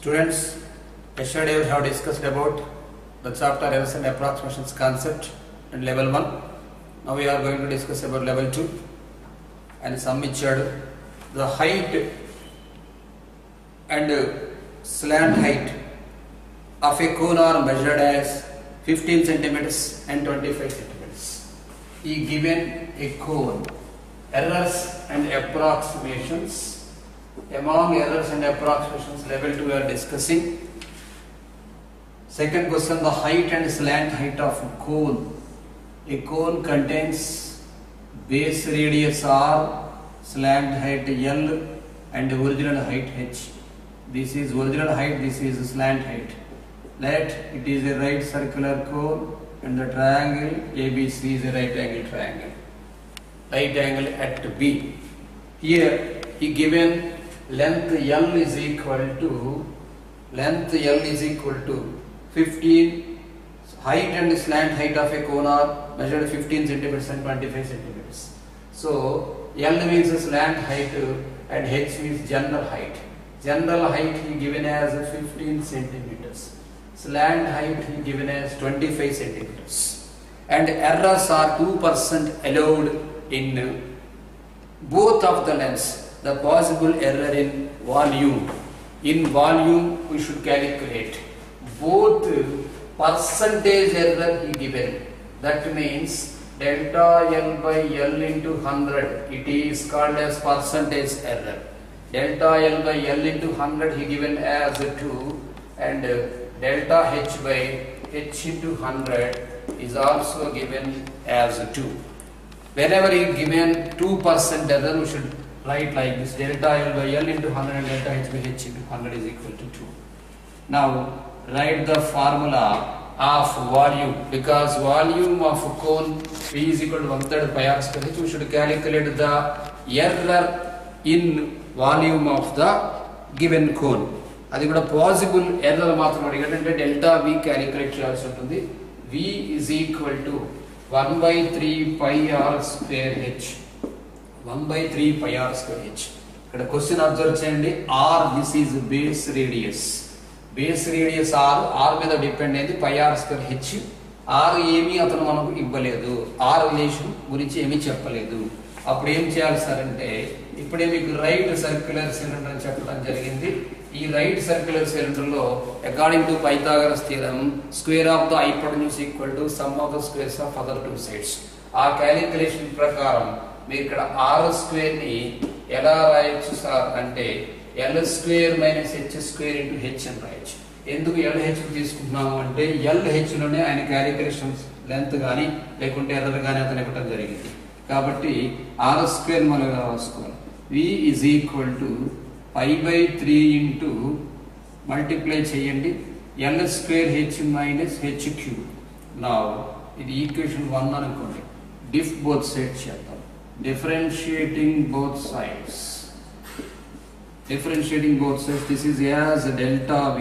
Students, yesterday we have discussed about the chapter errors and approximations concept in level 1. Now we are going to discuss about level 2 and some method. The height and slant height of a cone are measured as 15 centimeters and 25 centimeters. He given a cone, errors and approximations. Among errors and approximations, level 2 we are discussing. Second question, the height and slant height of a cone. A cone contains base radius R, slant height L and original height H. This is original height, this is slant height. Let it is a right circular cone and the triangle ABC is a right angle triangle. Right angle at B. Here he given length L is equal to 15. Height and slant height of a cone are measured 15 centimeters and 25 centimeters. So L means slant height and H means general height. General height he given as 15 centimeters. Slant height he given as 25 centimeters. And errors are 2% allowed in both of the lengths. The possible error in volume. In volume we should calculate both percentage error he given. That means delta L by L into 100. It is called as percentage error. Delta L by L into 100 he given as 2 and delta H by H into 100 is also given as 2. Whenever he given 2% error, we should write like this: delta L by L into 100 and delta H by H into 100 is equal to 2. Now write the formula of volume, because volume of a cone P is equal to 1/3 pi r square h. We should calculate the error in volume of the given cone. అది కూడా possible error మాత్రం అడిగాడంటే delta V calculate చేయాల్సి ఉంటుంది. V is equal to 1/3 pi r square h. 1/3 pi r square h. ఇక్కడ question observe చేయండి. R this is base radius. Base radius R మీద depend అయింది pi r square h. R ఏమీ అతను మనకు ఇవ్వలేదు. R రిలేషన్ గురించి ఏమీ చెప్పలేదు. అప్పుడు ఏం చేయాలి సార్ అంటే, ఇప్పుడే మీకు రైట్ సర్క్యులర్ సిలిండర్ అని చెప్పడం జరిగింది. ఈ రైట్ సర్క్యులర్ సిలిండర్ లో according to Pythagoras theorem square of the hypotenuse equal to some of the squares of other two sides. ఆ క్యాలిక్యులేషన్ ప్రకారం మీరు ఇక్కడ R స్క్వేర్ ని ఎలా రాయొచ్చు సార్ అంటే L square minus H square into H అని రాయొచ్చు. ఎందుకు LH తీసుకుంటున్నాము అంటే LH లోనే ఆయన క్యాలిక్యులేషన్స్ లెంత్ కానీ లేకుంటే ఎర్రర్ కానీ అతను ఇవ్వడం జరిగింది. కాబట్టి R స్క్వేర్ మనం రాసుకోవాలి. V is equal to pi/3 into multiply చేయండి L square H minus H cube. నా ఇది ఈక్వేషన్ 1 అనుకోండి. డిఫ్ బోత్ సైడ్స్ చేద్దాం. Differentiating both sides. Differentiating both sides, this is as delta V.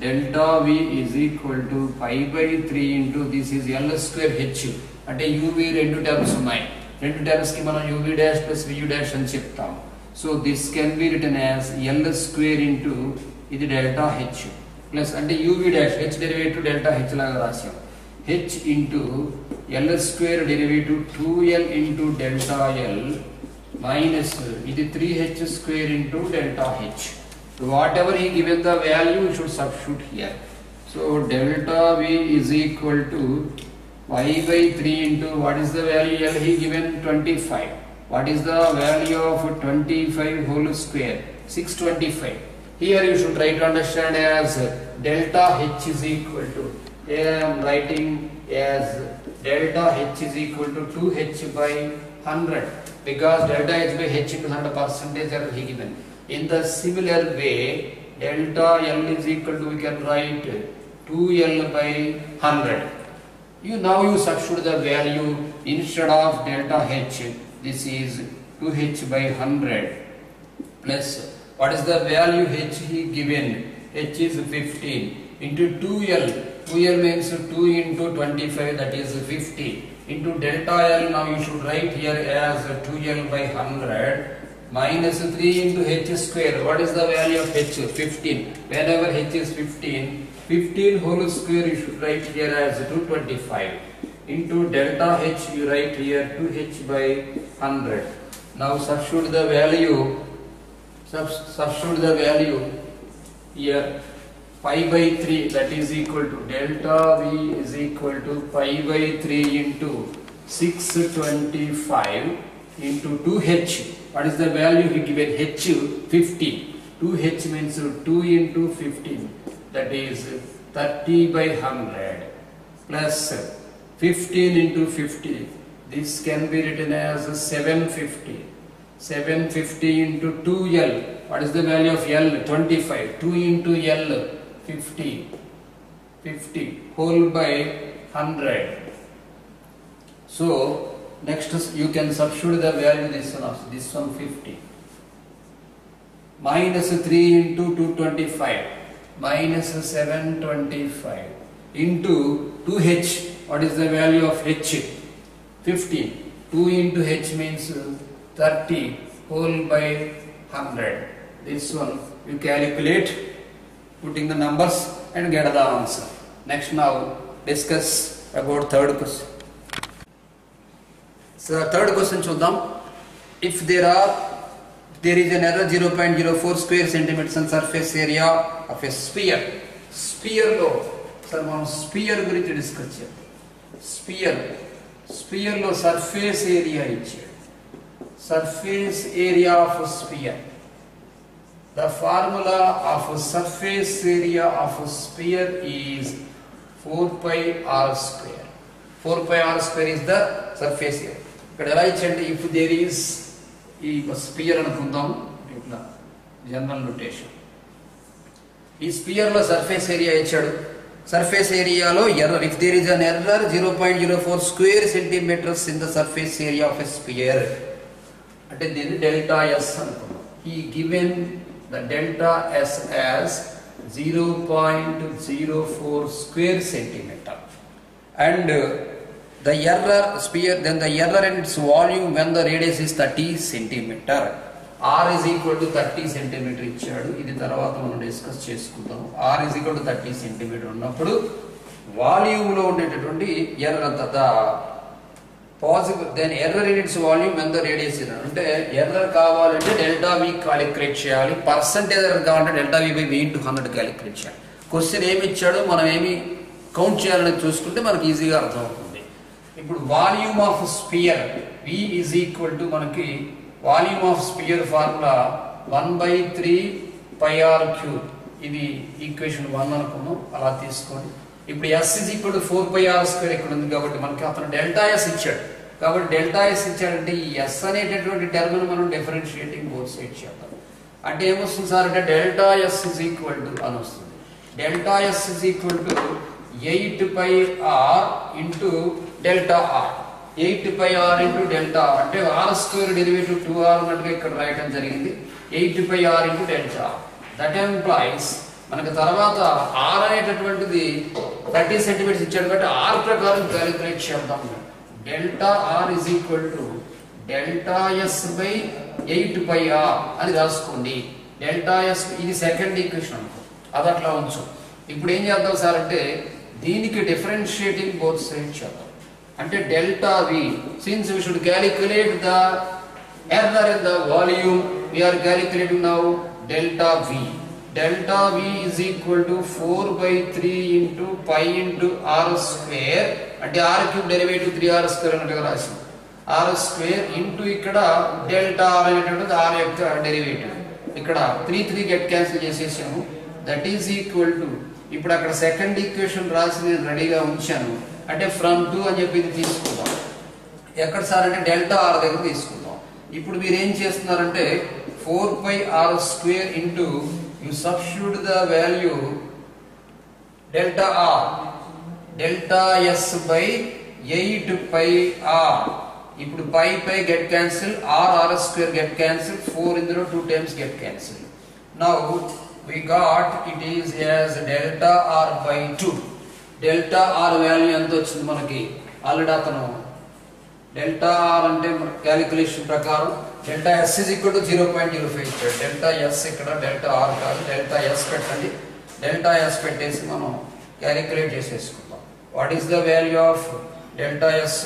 Delta V is equal to pi/3 into this is L square H. అంటే UV రెండు terms ఉన్నాయి. రెండు terms కి మనం UV dash plus VU dash అని చెప్తాం. So this can be written as L square into ఇది delta H plus అంటే UV dash H derivative delta H లాగా రాసాం. H into L square derivative 2L into delta L minus ఇది 3H square into delta H. Whatever he given the value, you should substitute here. So delta V is equal to pi/3 into what is the value L he given 25. What is the value of 25 whole square? 625. Here you should try to understand as delta H is equal to, here I am writing as delta H is equal to 2H by 100. Because delta H by H into 100 percentage error he given. In the similar way, delta L is equal to, we can write 2L by 100. Now you substitute the value instead of delta H. This is 2H by 100 plus what is the value H he given? H is 15 into 2L. 2L means 2 into 25, that is 50. Into delta L, now you should write here as 2L by 100 minus 3 into h square. What is the value of h? 15. Whenever h is 15, 15 whole square you should write here as 225. Into delta h you write here 2h by 100. Now substitute the value here pi by 3, that is equal to delta v is equal to pi by 3 into 625 into 2h. What is the value he given? H 15. 2h means 2 into 15, that is 30 by 100 plus 15 into 50. This can be written as 750. 750 into 2l. What is the value of l? 25. 2 into l 50. 50 whole by 100. So next you can substitute the value this one 50. Minus 3 into 225 minus 725 into 2h. What is the value of h? 15. 2 into h means 30 whole by 100. This one you calculate putting the numbers and get the answer. Next now discuss about third question. So third question చూద్దాం. If there is an error 0.04 square centimeters on surface area of a sphere. Sphere లో sir మనం spear గురించి discuss చేద్దాం. Spear లో surface area ఇచ్చాడు. Surface area of a sphere. The formula of a surface area of a sphere is 4 pi r square. 4 pi r square is the surface area. ఇక్కడ ఎలా ఇచ్చండి? If there is ఈ spear అనుకుందాం, ఇట్లా general notation. ఈ spear లో surface area ఇచ్చాడు. Surface ఏరియాలో error, if there is an error 0.04 square centimeters in the surface area of a sphere, అంటే దీన్ని డెల్టా ఎస్ అనుకున్నాం. ఈ given the delta S as 0.04 square centimetre and the error sphere, then the error and its volume when the radius is 30 centimetre. R is equal to 30 centimetre ఇచ్చాడు. ఇది తర్వాత మనం discuss చేసుకుందాం. ఆర్ ఇస్ ఈక్వల్ టు 30 సెంటీమీటర్ ఉన్నప్పుడు volume లో ఉండేటటువంటి error possible, then error in its volume when the radius is, అంటే ఎర్రర్ కావాలంటే డెల్టా వి క్యాలిక్యులేట్ చేయాలి. పర్సెంటేజ్ ఎర్రర్ కావాలంటే delta V by v into 100 calculate చేయాలి. క్వశ్చన్ ఏమి ఇచ్చాడో మనం ఏమి కౌంట్ చేయాలని చూసుకుంటే మనకి ఈజీగా అర్థమవుతుంది. ఇప్పుడు volume of sphere v is equal to మనకి volume of sphere formula 1/3 pi r cube. ఇది ఈక్వేషన్ 1 అనుకున్నాం, అలా తీసుకోండి. ఇప్పుడు s is equal to 4 pi r square ఇక్కడ ఉంది కాబట్టి మనకి అతను డెల్టా s ఇచ్చాడు. కాబట్టి డెల్టా s ఇచ్చాడంటే ఈ s అనేటటువంటి టర్మ్ ను మనం డిఫరెన్షియేటింగ్ బోత్ సైడ్ చేద్దాం. అంటే ఏమొస్తుంది సార్ అంటే delta s is equal to అని వస్తుంది. Delta s is equal to 8 pi r into delta r. 8 pi r into delta r అంటే r స్క్వేర్ డెరివేటివ్ 2r అన్నట్టుగా ఇక్కడ రాయడం జరిగింది. 8 pi r into delta r. That implies మనకు తర్వాత r అనేటటువంటిది 30 సెంటీమీటర్స్ ఇచ్చాడు కాబట్టి r ప్రకారం క్యాలిక్యులేట్ చేద్దాం. Delta r is equal to delta s by 8 pi r అని రాసుకోండి. డెల్టా s ఇది సెకండ్ ఈక్వేషన్ అనుకో, అది అట్లా ఉంచు. ఇప్పుడు ఏం చేద్దాం సార్ అంటే దీనికి డిఫరెన్షియేటింగ్ బోత్ సైడ్ చేద్దాం. అంటే delta v, since we should calculate the error in the volume, we are calculating now delta v. Delta v is equal to 4/3 into pi into r square, అంటే r cube derivative 3r square అన్నట్టుగా రాసాం. r square into ఇక్కడ delta r అనేటువంటిది r యొక్క derivative. ఇక్కడ 3 get cancel చేసేసాము. That is equal to, ఇప్పుడు అక్కడ సెకండ్ ఈక్వేషన్ రాసి నేను రెడీగా ఉంచాను. అంటే ఫ్రమ్ 2 అని చెప్పి ఇది తీసుకుందాం. ఎక్కడ సార్ అంటే డెల్టా r దగ్గర తీసుకుందాం. ఇప్పుడు మీరు ఏం చేస్తున్నారంటే 4 pi r square into you substitute the value delta r, delta s by 8 pi r. ఇప్పుడు pi get cancel, r square get cancel, 4 ఇందులో 2 times get cancel. Now we got it is as delta r by 2. delta r value ఎంత వచ్చింది మనకి? Already అతను delta R అంటే మన calculation ప్రకారం delta s is equal to 0.05 ఇచ్చాడు. Delta s ఇక్కడ డెల్టా ఆర్ కాదు, డెల్టా ఎస్ పెట్టండి. డెల్టా ఎస్ పెట్టేసి మనం క్యాలిక్యులేట్ చేసేసుకుందాం. What is the value of delta s?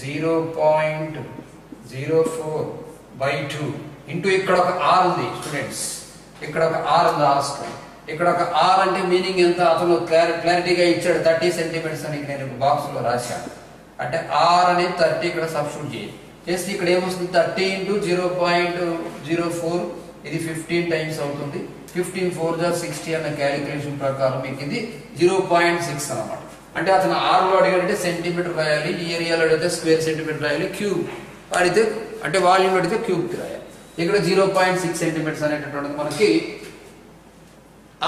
0.04/2 into ఇక్కడ ఒక ఆర్ ఉంది స్టూడెంట్స్, ఇక్కడ ఒక ఆర్ ఉంది రాసుకోండి. ఇక్కడ ఒక ఆర్ అంటే మీనింగ్ ఎంత అతను క్లారిటీగా ఇచ్చాడు, 30 సెంటీమీటర్స్ అని నేను బాక్స్ లో రాశాను. అంటే ఆర్ అనేది 30 ఇక్కడ సబ్స్టిట్యూట్ చేస్తే ఇక్కడ ఏమొస్తుంది? 30 ఇంటూ 0.04 ఇది 15 టైమ్స్ అవుతుంది. 15 4 × 60 అన్న క్యాలిక్యులేషన్ ప్రకారం మీకు ఇది 0.6 అన్నమాట. అంటే అతను ఆర్ లో అడిగాడంటే సెంటీమీటర్ రాయాలి, ఈ ఏరియాలో అడిగితే స్క్వేర్ సెంటీమీటర్ రాయాలి, క్యూబ్ అడిగితే అంటే వాల్యూమ్ అడిగితే క్యూబ్ రాయాలి. ఇక్కడ 0.6 సెంటీమీటర్స్ అనేటటువంటిది మనకి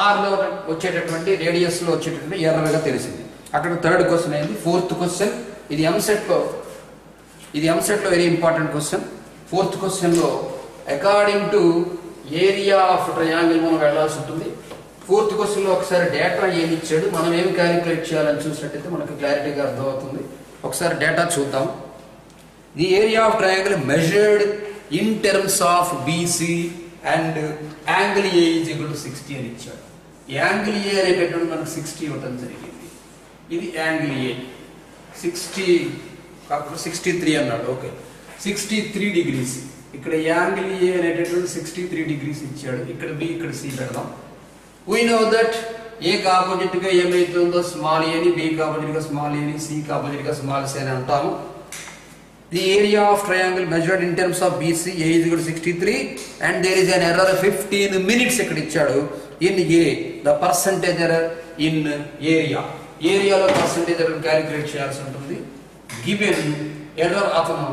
ఆర్ లో వచ్చేటటువంటి రేడియస్ లో వచ్చేటటువంటి ఎర్రగా తెలిసింది. అక్కడ థర్డ్ క్వశ్చన్ అయింది. ఫోర్త్ క్వశ్చన్ ఇది ఎంసెట్ లో very important question. Fourth question లో according to area of triangle మనం వెళ్ళాల్సి ఉంటుంది. ఫోర్త్ క్వశ్చన్ లో ఒకసారి డేటా ఏమి ఇచ్చాడు, మనం ఏమి క్యాలిక్యులేట్ చేయాలని చూసినట్టయితే మనకు క్లారిటీగా అర్థమవుతుంది. ఒకసారి డేటా చూద్దాం. The area of triangle measured in terms of BC and angle A is equal to 60 అని ఇచ్చాడు. యాంగిల్ ఏ అనేటటువంటి మనకు 60 ఇవ్వటం జరిగింది. ఇది యాంగిల్ ఏ 60 కాకుండా 63 అన్నాడు. Okay, 63 degrees. ఇక్కడ యాంగిల్ ఏ అనేటటువంటి 63 డిగ్రీస్ ఇచ్చాడు. ఇక్కడ బి ఇక్కడ సి పెడదాం. We know that A opposite గా ఏమైతుందో స్మాల్ ఏ ని, బి ఆపోజిట్ గా స్మాల్ ఏ ని, సి ఆపోజిట్ గా స్మాల్ సి అని అంటాము. The area of triangle measured in terms of BC A is equal to 63 and there is an error of 15 minutes ఇక్కడ ఇచ్చాడు. In A the percentage error in area లో percentage error calculate చేయాల్సి ఉంటుంది. Given error అతను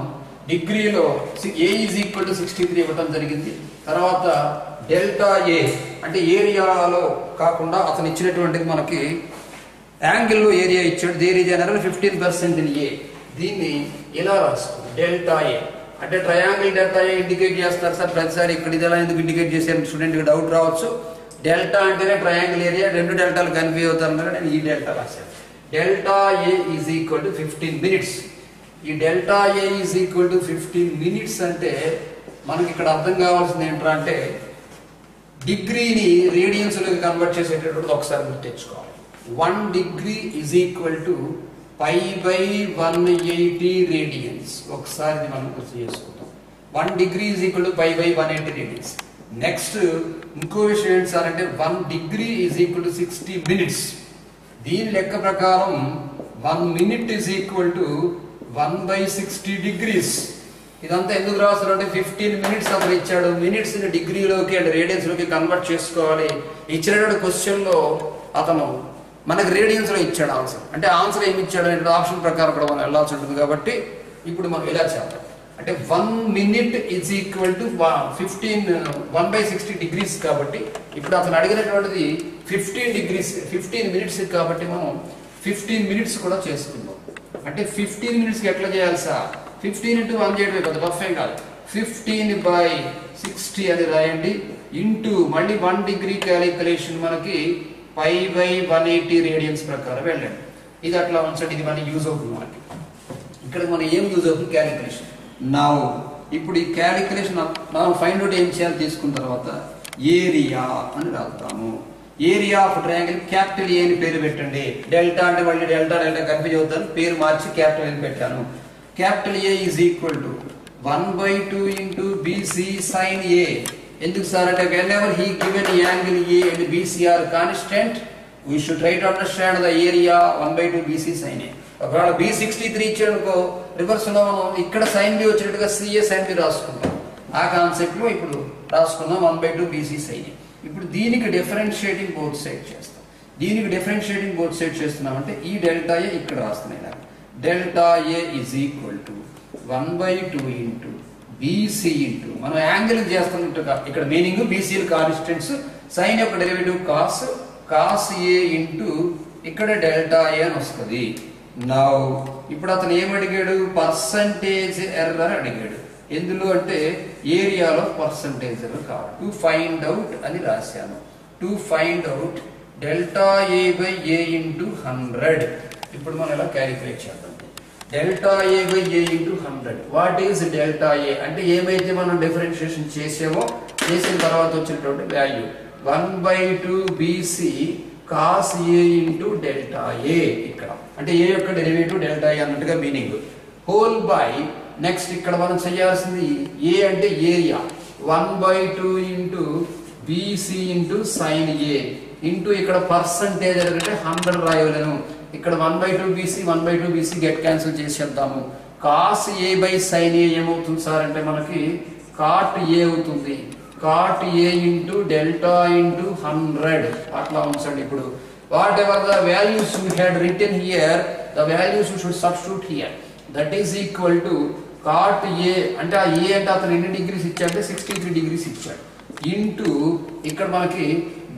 డిగ్రీలో A is equal to 63 ఇవ్వడం జరిగింది. తర్వాత డెల్టా ఏ అంటే ఏరియాలో కాకుండా అతను ఇచ్చినటువంటిది మనకి యాంగిల్లో ఏరియా ఇచ్చాడు. There is an error 15% in A. దీన్ని ఇలా రాసుకోండి. డెల్టా ఏ అంటే ట్రయాంగిల్ డెల్టా ఏ ఇండికేట్ చేస్తారు సార్ ప్రతిసారి, ఇక్కడ ఇది ఎలా ఎందుకు ఇండికేట్ చేశారు స్టూడెంట్ డౌట్ రావచ్చు. డెల్టా అంటేనే ట్రయాంగిల్ ఏరియా, రెండు డెల్టాలు కన్ఫ్యూజ్ అవుతారు. నేను ఈ డెల్టా రాశాను. Delta A is equal to 15 minutes. ఈ delta A is equal to 15 minutes అంటే మనకి ఇక్కడ అర్థం కావాల్సింది ఏంటంటే డిగ్రీని రేడియన్స్ లోకి కన్వర్ట్ చేసేటటువంటి ఒకసారి గుర్తించుకోవాలి. 1 degree is equal to π/180 radians. ఒకసారి మనం గుర్తు చేసుకుంటాం. 1 degree is equal to π/180 radians. Next ఇంకో విషయం ఏంటి సార్ అంటే 1 degree is equal to 60 minutes. దీని లెక్క ప్రకారం 1 minute is equal to 1/60 degrees. ఇదంతా ఎందుకు రాస్తారు అంటే 15 minutes అతను ఇచ్చాడు. మినిట్స్ ని డిగ్రీలోకి అండ్ రేడియన్స్ లోకి కన్వర్ట్ చేసుకోవాలి. ఇచ్చినటువంటి క్వశ్చన్ లో అతను మనకు రేడియన్స్ లో ఇచ్చాడు ఆన్సర్. అంటే ఆన్సర్ ఏమి ఇచ్చాడు అంటే ఆప్షన్ ప్రకారం కూడా మనం వెళ్ళాల్సి ఉంటుంది. కాబట్టి ఇప్పుడు మనం ఇలా చేద్దాం. అంటే 1 minute is equal to 1/60 degrees. కాబట్టి ఇప్పుడు అతను అడిగినటువంటిది 15 degrees 15 minutes కాబట్టి మనం 15 minutes కూడా చేసుకుందాం. అంటే 15 minutes కి ఎట్లా చేయాలి సార్? 15 into 1 చేయడం కదా, టఫ్ ఏం కాదు. 15/60 అని రాయండి. ఇంటూ మళ్ళీ 1 degree క్యాలిక్యులేషన్ మనకి π/180 రేడియన్స్ ప్రకారం వెళ్ళండి. ఇది అట్లా ఉంచండి. ఇది మనకి యూజ్ అవుతుంది. మనకి ఇక్కడ మనం ఏం యూజ్ అవుతుంది? క్యాలిక్యులేషన్. నౌ ఇప్పుడు ఈ క్యాలిక్యులేషన్ మనం ఫైండ్ అవుట్ ఏం చేయాలి తీసుకున్న తర్వాత ఏరియా అని రాస్తాము. ఏరియా ఆఫ్ ట్రయాంగిల్ క్యాపిటల్ ఏ అని పేరు పెట్టండి. డెల్టా అంటే మళ్ళీ డెల్టా కన్ఫ్యూజ్ అవుతాను, పేరు మార్చి క్యాపిటల్ అని పెట్టాను. Capital A is equal to 1/2 into BC sin A. ఎందుకు సార్ అంటే whenever he given angle A and BC are constant, we should try to understand the area 1/2 BC sin A. ఒకవేళ B 63 ఇచ్చాడుకో reverse లో మనం ఇక్కడ sin B వచ్చినట్టుగా CA sin B రాసుకుంటాం. ఆ concept లో ఇప్పుడు రాసుకున్నాం 1/2 BC sin A. ఇప్పుడు దీనికి డిఫరెన్షియేటింగ్ బోత్ సైడ్ చేస్తాం. దీనికి డిఫరెన్షియేటింగ్ బోత్ సైడ్ చేస్తున్నామంటే ఈ డెల్టా ఏ ఇక్కడ రాస్తున్నాయి. Delta A is equal to 1/2 into BC into మనం యాంగిల్ చేస్తున్నట్టుగా ఇక్కడ మీనింగ్ BC కాన్స్టెంట్స్, సైన్ యొక్క డెరివేటివ్ కాస్ ఏ ఇంటూ ఇక్కడ డెల్టా ఏ అని వస్తుంది. నౌ ఇప్పుడు అతను ఏమడిగాడు? పర్సంటేజ్ ఎర్రర్ అడిగాడు. ఎందులో అంటే ఏరియాలో పర్సంటేజ్ ఎర్రర్ కావాలి. టు ఫైండ్ అవుట్ అని రాశాను. To find out delta A by A into 100. ఇప్పుడు మనం ఇలా క్యాలిక్యులేట్ చేద్దాం. Delta A by A into 100. What is delta ఏ అంటే ఏమైతే మనం డిఫరెన్షియేషన్ చేసామో చేసిన తర్వాత వచ్చినటువంటి value 1/2 BC cos A into delta A. ఇక్కడ అంటే ఏ యొక్క డెరివేటివ్ డెల్టా ఏ అన్నట్టుగా మీనింగ్. హోల్ బై నెక్స్ట్ ఇక్కడ మనం చేయాల్సింది ఏ అంటే area 1/2 into BC into sine A into ఇక్కడ పర్సంటేజ్ అంటే 100 రాయలేను. ఇక్కడ 1/2 బీసీ 1/2 బీసీ గెట్ క్యాన్సిల్ చేసేద్దాము. Cos A by sine A ఏమవుతుంది సార్ అంటే మనకి కాట్ ఏ అవుతుంది. Cot A into delta into 100 అట్లా ఉంచండి. ఇప్పుడు whatever the values you had written here the values you should substitute here. That is equal to cot A అంటే ఆ ఏ అంటే అతను ఎన్ని డిగ్రీస్ ఇచ్చాడంటే 63 డిగ్రీస్ ఇచ్చాడు ఇంటూ ఇక్కడ మనకి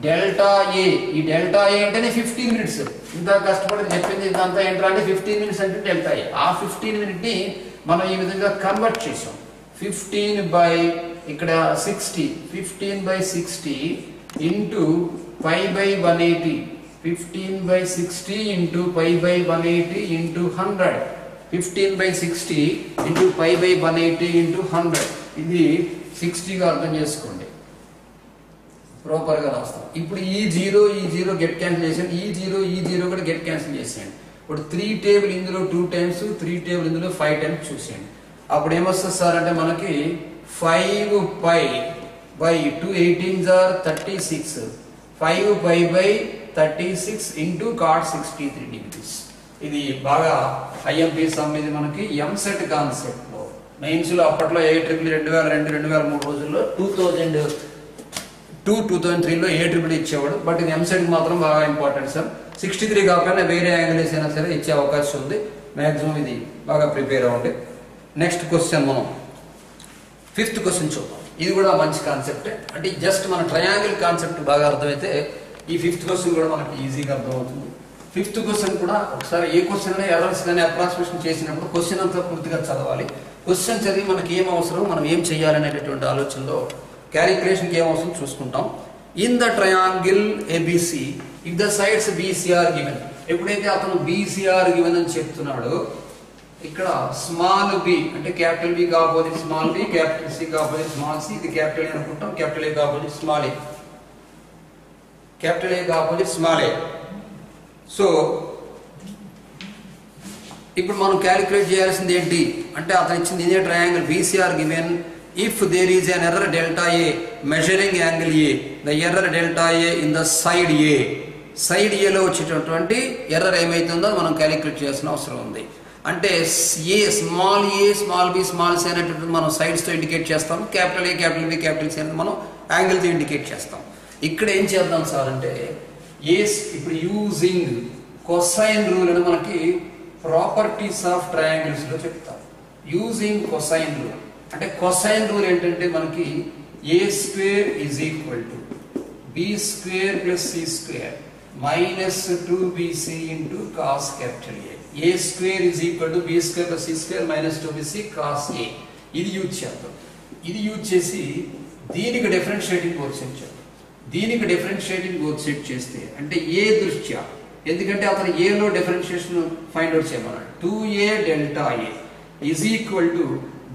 డెల్టా ఏ. ఈ డెల్టా ఏ అంటేనే 15 మినిట్స్. ఇంత కష్టపడి చెప్పింది ఇదంతా ఏంటంటే అంటే 15 మినిట్స్ అంటే డెల్టా ఏ. ఆ 15 మినిట్ ని మనం ఈ విధంగా కన్వర్ట్ చేసాం. 15 బై ఇక్కడ 60 15/60 into π/180 15/60 into π/180 into 100 15/60 into π/180 into 100. ఇది 60గా అర్థం చేసుకోండి. ప్రాపర్ గా రాస్తాం. ఇప్పుడు ఈ జీరో గెట్ క్యాన్సిల్ చేసాను. ఈ జీరో కూడా గెట్ క్యాన్సిల్ చేసేయండి. ఇప్పుడు 3 టేబుల్ ఇందులో 2 టైమ్స్ 3 టేబుల్ ఇందులో 5 టైమ్స్ చూసేయండి. అప్పుడు ఏమొస్తుంది సార్ అంటే మనకి 5π/2 18s are 36 5π/36 into cot 63 degrees. ఇది బాగా ఐఎంపీ సమ్. ఇది మనకి ఎంసెట్ కాన్సెప్ట్ లో మెయిన్స్ లో అప్పట్లో AEEE 2002 2003 రోజుల్లో 2003 లో AEEE ఇచ్చేవాడు. బట్ ఇది ఎంసెట్ మాత్రం బాగా ఇంపార్టెంట్ సార్. 63 కాకపోయినా వేరే యాంగిల్స్ అయినా సరే ఇచ్చే అవకాశం ఉంది. మాక్సిమం ఇది బాగా ప్రిపేర్ అవ్వండి. నెక్స్ట్ క్వశ్చన్ మనం 5th క్వశ్చన్ చూద్దాం. ఇది కూడా మంచి కాన్సెప్టే. అంటే జస్ట్ మన ట్రయాంగిల్ కాన్సెప్ట్ బాగా అర్థమైతే ఈ 5th క్వశ్చన్ కూడా మనకి ఈజీగా అర్థమవుతుంది. 5th క్వశ్చన్ కూడా ఒకసారి ఏ క్వశ్చన్ ఎర్రర్స్ కానీ అప్రాక్సిమేషన్ చేసినప్పుడు క్వశ్చన్ అంతా పూర్తిగా చదవాలి. క్వశ్చన్ చదివి మనకి ఏం అవసరం మనం ఏం చేయాలనేటటువంటి ఆలోచనలో క్యాలిక్యులేషన్కి ఏం అవసరం చూసుకుంటాం. In the triangle ABC if the sides BCR given. ఎప్పుడైతే అతను బీసీఆర్ గివెన్ అని చెప్తున్నాడో ఇక్కడ స్మాల్ బి అంటే capital B opposite small B, capital C opposite small C. ఇది క్యాపిటల్ ఏ అనుకుంటాం. Capital A opposite small A, capital A opposite small A. So ఇప్పుడు మనం క్యాలిక్యులేట్ చేయాల్సింది ఏంటి అంటే అతను ఇచ్చింది ఇదే triangle BCR given if there is an error delta A measuring angle A the error delta A in the side A. Side ఏలో వచ్చేటటువంటి ఎర్రర్ ఏమైతుందో మనం క్యాలిక్యులేట్ చేయాల్సిన అవసరం ఉంది. అంటే A small B small C అనేటటువంటి మనం సైడ్స్ తో ఇండికేట్ చేస్తాం. Capital A capital B capital C అనేది మనం యాంగిల్ తో ఇండికేట్ చేస్తాం. ఇక్కడ ఏం చేద్దాం సార్ అంటే ఇప్పుడు యూజింగ్ కొసైన్ రూల్ అని మనకి ప్రాపర్టీస్ ఆఫ్ ట్రయాంగిల్స్ లో చెప్తాం. యూజింగ్ కొసైన్ రూల్ అంటే కొసైన్ రూల్ ఏంటంటే మనకి a square is equal to b square plus c square minus 2bc into cos capital A. A square is equal to b square plus c square minus 2bc cos A. ఇది use చేద్దాం. ఇది use చేసి దీనికి differentiating coefficient చేద్దాం. దీనికి differentiating coefficient చేస్తే అంటే ఏ దృష్ట్యా ఎందుకంటే అతను ఏ లో డిఫరెన్షియేషన్ ఫైండ్ అవుట్ చేయమన్నాడు. 2a delta a is equal to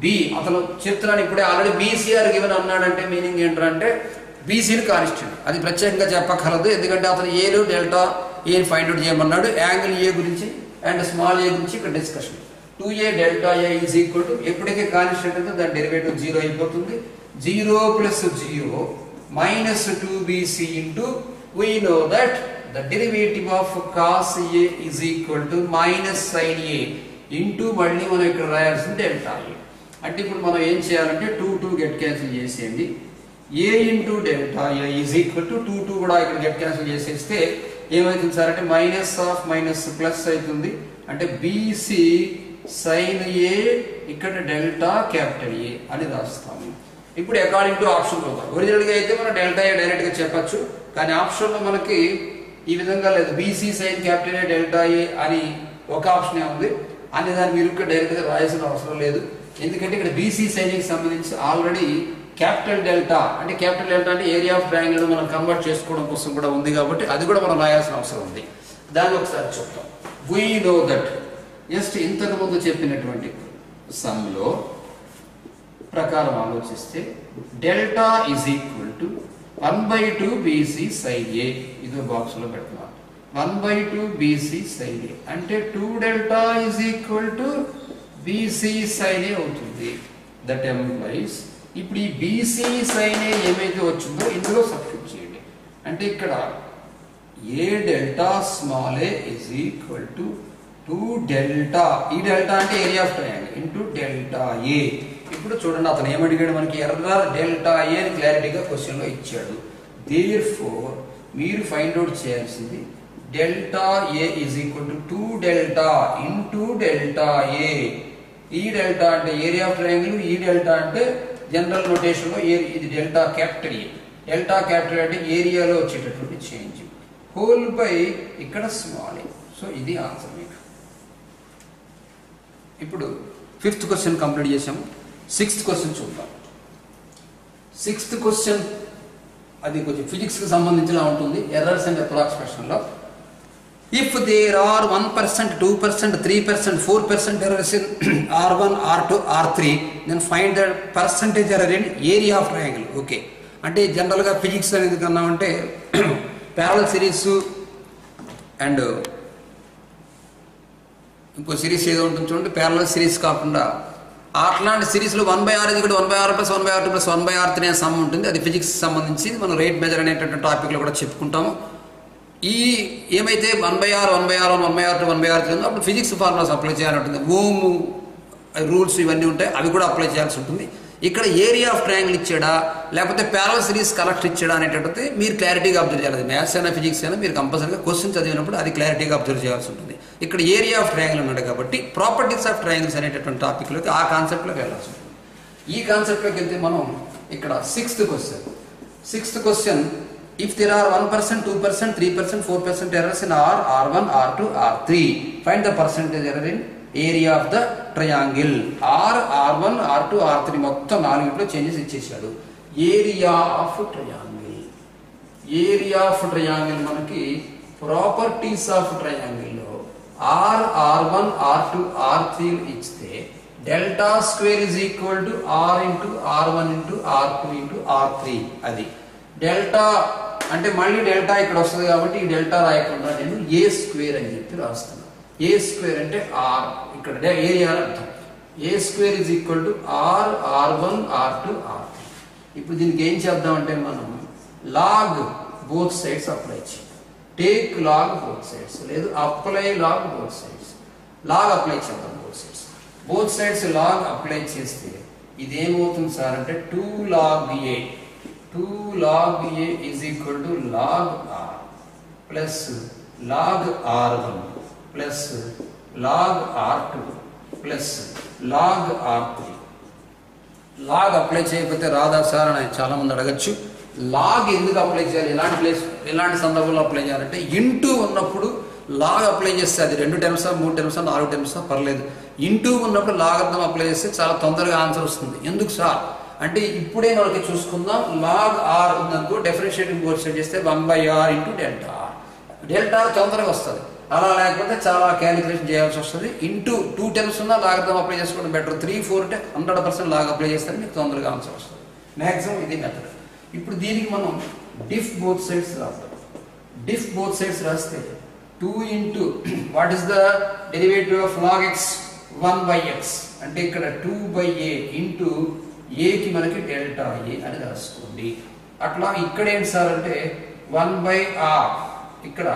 b. అతను చెప్తున్నాను ఇప్పుడే ఆల్రెడీ బీసీఆర్ గివెన్ అన్నాడంటే మీనింగ్ ఏంటంటే బీసీని కానిస్టెంట్. అది ప్రత్యేకంగా చెప్పక్కర్లేదు ఎందుకంటే అతను ఏలో డెల్టా ఏ ఫైండ్ అవుట్ చేయమన్నాడు. యాంగిల్ ఏ గురించి అండ్ స్మాల్ ఏ గురించి ఇక్కడ discussion. 2a delta A is equal to ఎప్పుడైతే కానిస్టెంట్ ఉందో దాని డెరివేటివ్ 0 అయిపోతుంది. 0 + 0 minus 2bc into we know that the derivative of cos a is equal to minus sin a into మళ్ళీ మనం ఇక్కడ రాయాల్సింది డెల్టా ఏ. అంటే ఇప్పుడు మనం ఏం చేయాలంటే 2 గెట్ క్యాన్సిల్ చేసేయండి. a into delta A is equal to 2 కూడా ఇక్కడ గెట్ క్యాన్సిల్ చేసేస్తే ఏమవుతుంది సార్ అంటే మైనస్ ఆఫ్ మైనస్ ప్లస్ అవుతుంది. అంటే బీసీ సైన్ ఏ ఇక్కడ డెల్టా క్యాపిటల్ ఏ అని రాస్తాము. ఇప్పుడు అకార్డింగ్ టు ఆప్షన్ చూద్దాం. ఒరిజినల్ గా అయితే మనం డెల్టా ఏ డైరెక్ట్ గా చెప్పచ్చు. కానీ ఆప్షన్ లో మనకి ఈ విధంగా లేదు. BC sine capital A delta A అని ఒక ఆప్షన్ ఉంది. అనే దాన్ని మీరు డైరెక్ట్ గా రాయాల్సిన అవసరం లేదు. ఎందుకంటే ఇక్కడ బీసీ సైన్ కి సంబంధించి ఆల్రెడీ క్యాపిటల్ డెల్టా అంటే ఏరియా ఆఫ్ ట్రయాంగిల్ మనం కన్వర్ట్ చేసుకోవడం కోసం కూడా ఉంది కాబట్టి అది కూడా మనం రాయాల్సిన అవసరం ఉంది. దాన్ని ఒకసారి చూద్దాం. We know that జస్ట్ ఇంతకు ముందు చెప్పినటువంటి సమ్లో ప్రకారం ఆలోచిస్తే delta is equal to 1/2 BC sin A ఇదో బాక్స్ లో పెడుతున్నాను. 1/2 BC sin A అంటే 2 delta is equal to BC sin A అవుతుంది. దట్ ఎంప్లాయిస్ ఇప్పుడు ఈ BC sin A ఏమైతే వచ్చిందో ఇందులో సబ్స్టిట్యూట్ చేయండి. అంటే ఇక్కడ A delta small a is equal to 2 delta, ఈ డెల్టా అంటే area of triangle, into delta A. ఇప్పుడు చూడండి అతను ఏమడిగాడు, మనకి ఎర్రర్ డెల్టా A అని క్లారిటీగా క్వశ్చన్ లో ఇచ్చాడు. దేర్ఫోర్ మీరు ఫైండ్ అవుట్ చేయాల్సింది delta A is equal to 2 delta into delta A. ఈ డెల్టా అంటే ఏరియా ఆఫ్ ట్రయాంగిల్, ఈ డెల్టా అంటే జనరల్ నోటేషన్ లో ఇది delta capital A. Delta capital అంటే ఏరియాలో వచ్చేటటువంటి చేంజ్, హోల్ బై ఇక్కడ స్మాల్ a. సో ఇది ఆన్సర్ మీకు. ఇప్పుడు 5th క్వశ్చన్ కంప్లీట్ చేసాము. 6th క్వశ్చన్ చూద్దాం. 6th క్వశ్చన్ అది కొంచెం ఫిజిక్స్ కి సంబంధించిన ఉంటుంది. ఎర్రర్స్ అండ్ అప్రాక్సిమేషన్ లో if there are 1%, 2%, 3%, 4% errors in R1, R2, R3 then find the percentage error in area of triangle. Okay, అంటే జనరల్ గా ఫిజిక్స్ అనేది కన్నా అంటే ప్యారలల్ సిరీస్ అండ్ ఇంకో సిరీస్ ఏదో ఉంటుంది చూడండి, ప్యారలల్ సిరీస్ కాకుండా అట్లాంటి సిరీస్లో 1/r = 1/r + 1/r2 + 1/r3 అనే సమ్ ఉంటుంది. అది ఫిజిక్స్ సంబంధించి మనం రేట్ మెజర్ అనేటువంటి టాపిక్లో కూడా చెప్పుకుంటాము. ఈ ఏమైతే 1/r, 1/r1, 1/r2, 1/r3 ఉందో అప్పుడు ఫిజిక్స్ ఫార్ములాస్ అప్లై చేయాలని ఉంటుంది. ఓమ్ రూల్స్ ఇవన్నీ ఉంటాయి, అవి కూడా అప్లై చేయాల్సి ఉంటుంది. ఇక్కడ ఏరియా ఆఫ్ ట్రయాంగిల్ ఇచ్చాడా లేకపోతే ప్యారలల్ సిరీస్ కలెక్ట్ ఇచ్చాడా అనేటట్టు మీరు క్లారిటీగా అబ్జర్వ్ చేయాలి. మ్యాథ్స్ అయినా ఫిజిక్స్ అయినా మీరు కంపల్సరీగా క్వశ్చన్ చదివినప్పుడు అది క్లారిటీగా అబ్జర్వ్ చేయాల్సి ఉంటుంది. ఇక్కడ ఏరియా ఆఫ్ ట్రయాంగిల్ ఉన్నాడు కాబట్టి ప్రాపర్టీస్ ఆఫ్ ట్రయాంగిల్స్ అనేటటువంటి టాపిక్లోకి ఆ కాన్సెప్ట్లోకి వెళ్ళాల్సి ఉంటుంది. ఈ కాన్సెప్ట్లోకి వెళ్తే మనం ఇక్కడ 6th question if there are 1%, 2%, 3%, 4% errors in R, R1, R2, R3 find the percentage error in area of the triangle. R, R1, R2, R3 మొత్తం 4 చేంజెస్ ఇచ్చేసాడు. ఏరియా ఆఫ్ ట్రయాంగిల్ మనకి ప్రాపర్టీస్ ఆఫ్ ట్రయాంగిల్ లో R, R1, R2, R3 ఇస్తే delta square is equal to R into R1 into R2 into R3. అది delta అంటే మళ్ళీ delta ఇక్కడ వస్తుంది కాబట్టి ఈ డెల్టా రాయకుండా నేను ఏ స్క్వేర్ అని చెప్పి రాస్తున్నాను. ఏ స్క్వేర్ అంటే ఆర్, ఇక్కడ ఏరియా అర్థం. A square is equal to R, R1, R2, R3. ఇప్పుడు దీనికి ఏం చేద్దామంటే మనం లాగ్ బోత్ సైడ్స్ అప్లై చేయాలి. టేక్ లాగ్ బోత్ సైడ్స్, లేదు apply log both sides. Log apply చేద్దాం బోత్ సైడ్స్ లాగ్ అప్లై చేస్తే ఇదేమవుతుంది సార్ అంటే 2 log A. 2 log A is equal to log R plus log R1 plus log R2 plus log R3. Log apply చేయకపోతే రాదా sir అని చాలా మంది అడగచ్చు. లాగ్ ఎందుకు అప్లై చేయాలి, ఎలాంటి సందర్భంలో అప్లై చేయాలంటే ఇంటూ ఉన్నప్పుడు లాగ్ అప్లై చేస్తే అది 2 టర్మ్సా 3 టర్మ్సా 4 టర్మ్సా పర్లేదు. ఇంటూ ఉన్నప్పుడు లాగర్థం అప్లై చేస్తే చాలా తొందరగా ఆన్సర్ వస్తుంది. ఎందుకు సార్ అంటే ఇప్పుడే మనకి చూసుకుందాం. లాగ్ ఆర్ ఉందనుకో డిఫరెన్షియేటింగ్ బోత్ సైడ్ చేస్తే 1/r into delta R. Delta తొందరగా వస్తుంది. అలా లేకపోతే చాలా క్యాలిక్యులేషన్ చేయాల్సి వస్తుంది. ఇంటూ 2 టర్మ్స్ ఉన్నా లాగర్థం అప్లై చేసుకోవడం బెటర్. 3, 4 అంటే 100% లాగ్ అప్లై చేస్తే మీకు తొందరగా ఆన్సర్ వస్తుంది. మ్యాక్సిమం ఇది మెథడ్. ఇప్పుడు దీనికి మనం డిఫ్ బోత్ సైడ్స్ రాస్తాం. డిఫ్ బోత్ సైడ్స్ రాస్తే 2 into what is the derivative of log X 1/x అంటే ఇక్కడ 2/a ఇంటూ ఏకి మనకి డెల్టా ఏ అని రాసుకోండి. అట్లా ఇక్కడ ఏంటి సార్ అంటే 1/r ఇక్కడ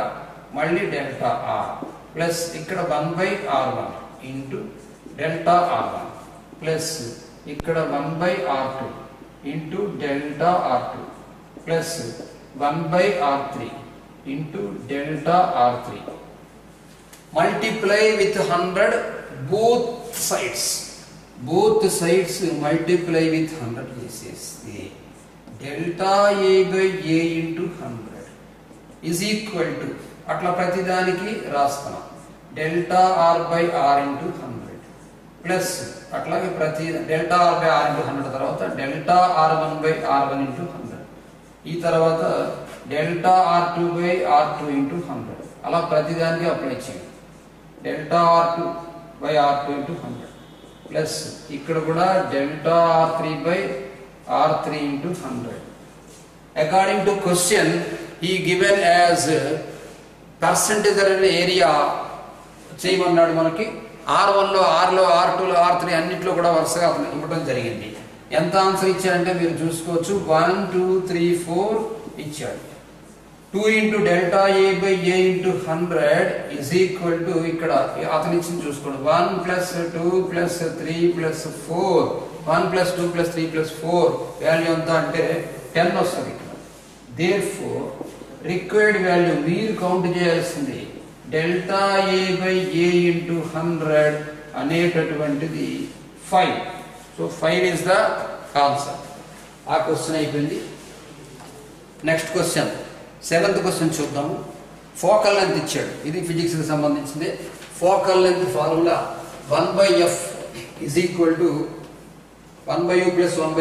మళ్ళీ డెల్టా ఆర్ ప్లస్ ఇక్కడ 1/r1 into delta r1 plus ఇక్కడ 1/r2 into delta r2 plus 1/r3 into delta r3 multiply with 100 both sides multiply with 100 చేసేస్తే delta a by a into 100 is equal to అట్లా ప్రతిదానికి రాస్తున్నాం delta r by r into 100 plus అట్లాగే ప్రతి delta r by r into 100 తర్వాత delta r1 by r1 into 100 ఈ తర్వాత delta r2 by r2 into 100 అలా ప్రతిదానికి అప్లై చేయండి. Delta r2 by R2 into 100 plus ikkada kuda delta R3 by R3 into 100. According to question, he given as percentage area చేయమన్నాడు మనకి. R1 లో R లో R2 లో R3 అన్నిట్లో కూడా వరుసగా అతను ఇవ్వడం జరిగింది. ఎంత ఆన్సర్ ఇచ్చారంటే మీరు చూసుకోవచ్చు 1 2 3 4 ఇచ్చాడు. 2 into delta A by A into 100 is equal to ఇక్కడ అతను ఇచ్చింది చూసుకోండి 1 plus 2 plus 3 plus 4 1 plus 2 plus 3 plus 4 value ఎంత అంటే 10 వస్తుంది ఇక్కడ. therefore required value మీరు కౌంట్ చేయాల్సింది delta A by A into 100 అనేటటువంటిది 5. so 5 is the answer. ఆ క్వశ్చన్ అయిపోయింది. నెక్స్ట్ క్వశ్చన్ 7th క్వశ్చన్ చూద్దాము. ఫోకల్ లెంత్ ఇచ్చాడు. ఇది ఫిజిక్స్ కి సంబంధించింది. Focal length formula 1/f is equal to 1/u plus 1/v.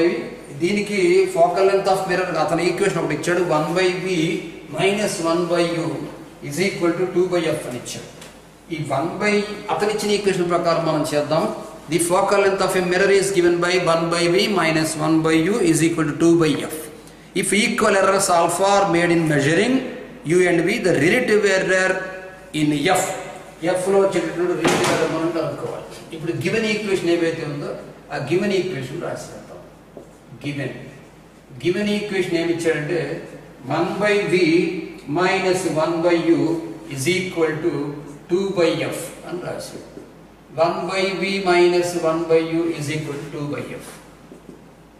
దీనికి ఫోకల్ లెంత్ ఆఫ్ మిర్రర్ అతను ఈక్వేషన్ ఒకటి ఇచ్చాడు 1/v minus 1/u is equal to 2/f అని ఇచ్చాడు. ఈ 1 అతను ఇచ్చిన ఈక్వేషన్ ప్రకారం మనం చేద్దాం. The focal length of a mirror is given by 1/v minus 1/u is equal to 2/f. If equal errors alpha are made in measuring u and v, the relative error in f లో వచ్చేటటువంటి relative error మనం కనుక్కోవాలి. ఇప్పుడు given equation ఏవైతే ఉందో ఆ given equation రాసేద్దాం. Given equation ఏమి ఇచ్చాడంటే 1/v minus 1/u is equal to 2/f అని రాశాడు. 1/v minus 1/u is equal to 2/f.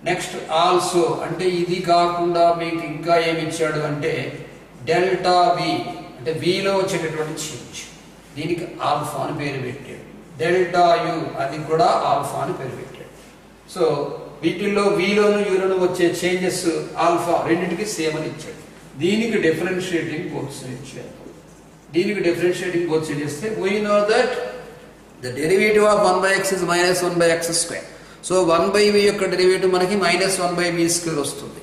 Next also అంటే ఇది కాకుండా మీకు ఇంకా ఏమి ఇచ్చాడు అంటే డెల్టా వి అంటే విలో వచ్చేటటువంటి చేంజ్, దీనికి ఆల్ఫా అని పేరు పెట్టాడు. డెల్టా యు అది కూడా ఆల్ఫా అని పేరు పెట్టాడు. సో వీటిల్లో విలోను యూలోను వచ్చే చేంజెస్ ఆల్ఫా రెండింటికి సేమ్ అని ఇచ్చాడు. దీనికి డిఫరెన్షియేటింగ్ బోత్ ఇచ్చాడు. దీనికి డిఫరెన్షియేటింగ్ బోత్ చేస్తే we know that the derivative of 1/x is minus 1/x square. So 1/v యొక్క డెరివేటివ్ మనకి minus 1/v square వస్తుంది.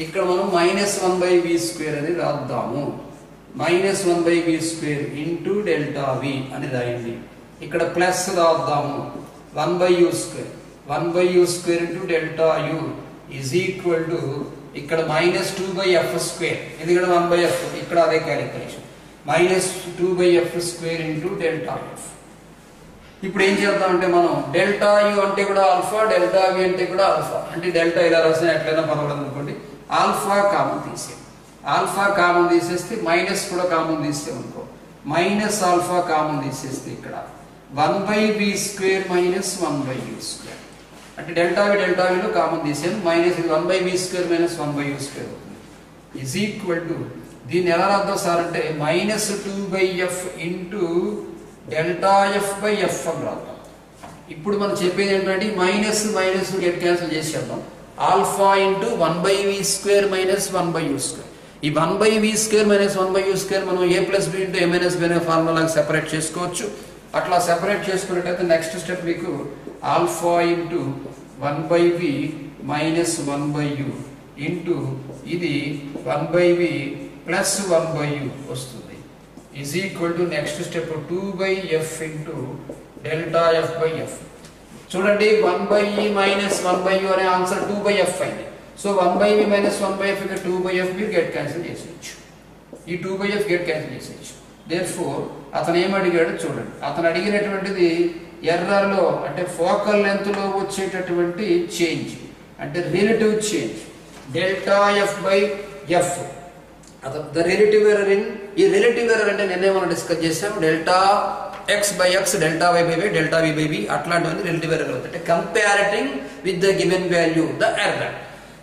ఇక్కడ మనం minus 1/v square అని రాద్దాము. minus 1/v square into delta v అని రాయండి. ఇక్కడ plus రాద్దాము 1/u square. 1/u square into delta u is equal to ఇక్కడ minus 2/f square. ఎందుకంటే 1/f ఇక్కడ అదే calculation. minus 2/f square into delta f. ఇప్పుడు ఏం చేద్దాం అంటే మనం డెల్టా యు అంటే కూడా ఆల్ఫా, డెల్టా వి అంటే కూడా ఆల్ఫా. అంటే డెల్టా ఇలా రాసినా ఎట్లయినా పర్వాలేదు అనుకోండి. ఆల్ఫా కామన్ తీసే, ఆల్ఫా కామన్ తీసేస్తే మైనస్ కూడా కామన్ తీస్తే అనుకో, మైనస్ ఆల్ఫా కామన్ తీసేస్తే ఇక్కడ 1/v square minus 1/u square. అంటే డెల్టా విలో కామన్ తీసాను, minus 1/v square minus 1/u square అవుతుంది. ఈజ్ ఈక్వల్ టు దీన్ని ఎలా రాద్దాం సార్ అంటే minus 2/f into delta F by F అని రాద్దాం. ఇప్పుడు మనం చెప్పేది ఏంటంటే మైనస్ మైనస్ గెట్ క్యాన్సిల్ చేసేద్దాం. Alpha into 1/v square minus 1/u square. ఈ 1/v square minus 1/u square మనం a plus b into a minus b అనే ఫార్ములాగా సెపరేట్ చేసుకోవచ్చు. అట్లా సెపరేట్ చేసుకున్నట్టయితే నెక్స్ట్ స్టెప్ మీకు alpha into 1/v minus 1/u into ఇది 1/v plus 1/u వస్తుంది. is equal to next step 2/f into delta f by f. చూడండి 1/e minus 1/u అనే answer 2/f అయింది. సో 1/v minus 1/f ఇక్కడ 2/f మీరు get cancel చేసేయచ్చు. ఈ 2/f get cancel చేసేయచ్చు. therefore అతను ఏం అడిగాడు చూడండి. అతను అడిగినటువంటిది ఎర్రర్ లో అంటే ఫోకల్ లెంత్ లో వచ్చేటటువంటి చేంజ్ అంటే relative change delta F by F. The relative error ఇన్ ఈ రిలేటివ్ ఎర్రర్ అంటే నిన్నే మనం డిస్కస్ చేసాం delta X by X, delta Y by Y, delta V by V అట్లాంటివన్నీ రిలేటివ్ ఎర్రర్ అవుతాయి. అంటే comparing with the given value the error.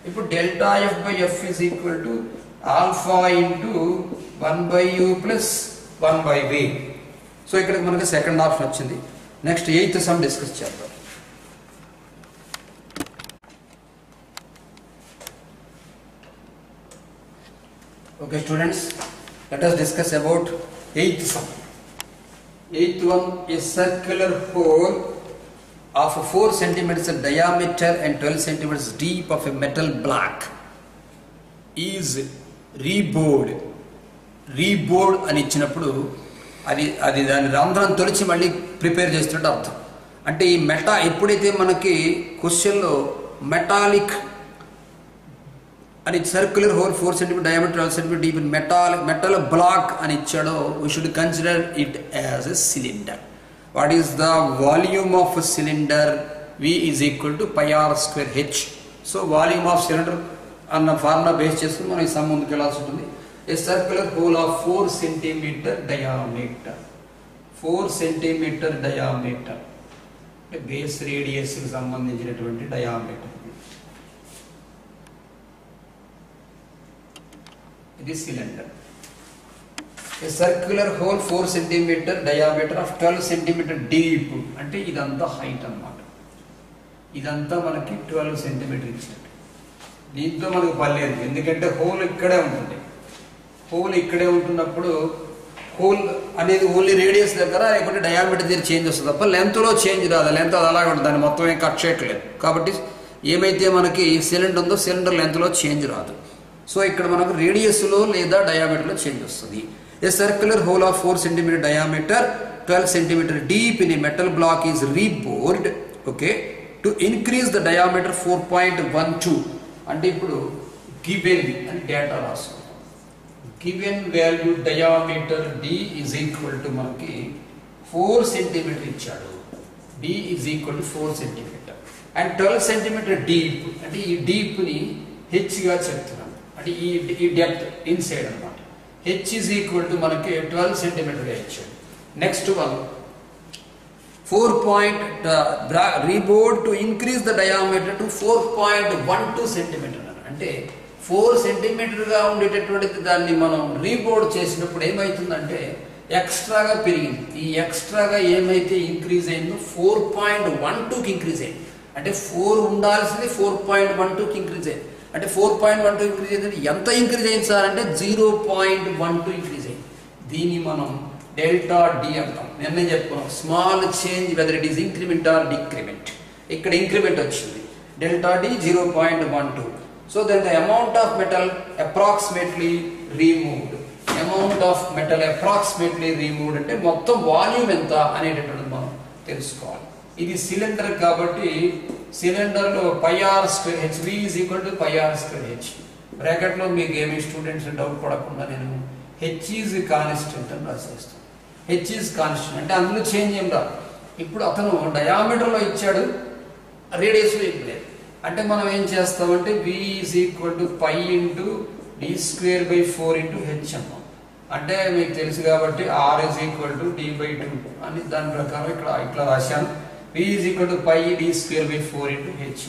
ఇప్పుడు delta F by F is equal to alpha into 1/u plus 1/v. So ఇక్కడ మనకి second option వచ్చింది. Next 8th sum discuss చేద్దాం. Okay students, let us discuss about 8th sum. 8th one, a circular hole of 4 centimeters diameter and 12 centimeters deep of a metal block is rebored అని ఇచ్చినప్పుడు అది దాని రంధ్రం తొలిచి మళ్ళీ prepare చేస్తున్నట్టు అర్థం. అంటే ఈ ఎప్పుడైతే మనకి క్వశ్చన్లో మెటాలిక్ అని circular whole 4 cm diameter 12 cm deep in metal block అని ఇచ్చాడో we should consider it as a cylinder. What is the volume of a cylinder? V is equal to pi r square h. So volume of cylinder అన్న formula base చేసుకుని మనం ఈ some ముందుకు వెళ్ళాల్సి ఉంటుంది. A circular hole of 4 cm diameter 4 cm diameter అంటే base radius కి సంబంధించినటువంటి డయామీటర్. ఇది cylinder. A circular hole 4 cm diameter of 12 cm deep అంటే ఇదంతా హైట్ అన్నమాట. ఇదంతా మనకి 12 cm ఇచ్చాడు. దీంతో మనకు పర్లేదు, ఎందుకంటే హోల్ ఇక్కడే ఉంటుంది. హోల్ ఇక్కడే ఉంటున్నప్పుడు హోల్ అనేది ఓన్లీ రేడియస్ దగ్గర లేకుంటే డయామీటర్ దగ్గర చేంజ్ వస్తుంది తప్ప లెంత్లో చేంజ్ రాదు. లెంత్ అది అలాగే ఉంటుంది, దాన్ని మొత్తం ఏం కట్ చేయట్లేదు. కాబట్టి ఏమైతే మనకి సిలిండర్ ఉందో సిలిండర్ లెంత్లో చేంజ్ రాదు. సో ఇక్కడ మనకు రేడియస్లో లేదా డయామీటర్లో చేంజ్ వస్తుంది. A circular hole of 4 cm diameter 12 cm deep in a metal block is rebored, okay, to increase the diameter 4.12. అంటే ఇప్పుడు given అని డేటా రాస్తాం. given value diameter d is equal to మనకి 4 cm ఇచ్చాడు. d is equal to 4 cm and 12 cm deep అంటే ఈ deep ని h గా చెప్తున్నాను. అంటే ఈ డెప్త్ ఇన్సైడ్ అన్నమాట. h is equal to మనకి 12 cm గా ఇచ్చాడు. Next one 4 reboard to increase the diameter to 4.12 cm అంటే 4 cm గా ఉండేటటువంటిది దాన్ని మనం రీబోర్డ్ చేసినప్పుడు ఏమవుతుందంటే ఎక్స్ట్రాగా పెరిగింది. ఈ ఎక్స్ట్రాగా ఏమైతే ఇంక్రీజ్ అయిందో 4.12కి ఇంక్రీజ్ అయింది. అంటే 4 ఉండాల్సింది 4.12కి ఇంక్రీజ్ అయింది. అంటే 4.12 ఇంక్రీజ్ అయింది. ఎంత ఇంక్రీజ్ అయింది సార్ అంటే 0.12 ఇంక్రీజ్ అయింది. దీన్ని మనం డెల్టా డి అంటాం. నిన్నే చెప్పుకున్నాం small change whether it is increment or decrement. ఇక్కడ ఇంక్రిమెంట్ వచ్చింది. Delta D 0.12. So then the amount of metal approximately removed. Amount of metal approximately removed అంటే మొత్తం వాల్యూమ్ ఎంత అనేటటువంటిది మనం తెలుసుకోవాలి. ఇది సిలిండర్ కాబట్టి సిలిండర్ లో pi R square H V is equal to pi R square H. Bracket లో మీకు ఏమి స్టూడెంట్స్ డౌట్ పడకుండా నేను హెచ్ ఈజ్ కాన్స్టెంట్ అని రాసేస్తాను. హెచ్ ఈజ్ కాన్స్టెంట్ అంటే అందులో చేంజ్ ఏం రాదు. ఇప్పుడు అతను డయామీటర్ లో ఇచ్చాడు, రేడియస్ లో ఇవ్వలేదు. అంటే మనం ఏం చేస్తామంటే V is equal to pi into D square by 4 into H అన్నాం. అంటే మీకు తెలుసు కాబట్టి R is equal to D by 2 అని దాని ప్రకారం ఇట్లా రాశాను. V is equal to pi D square by 4 into H.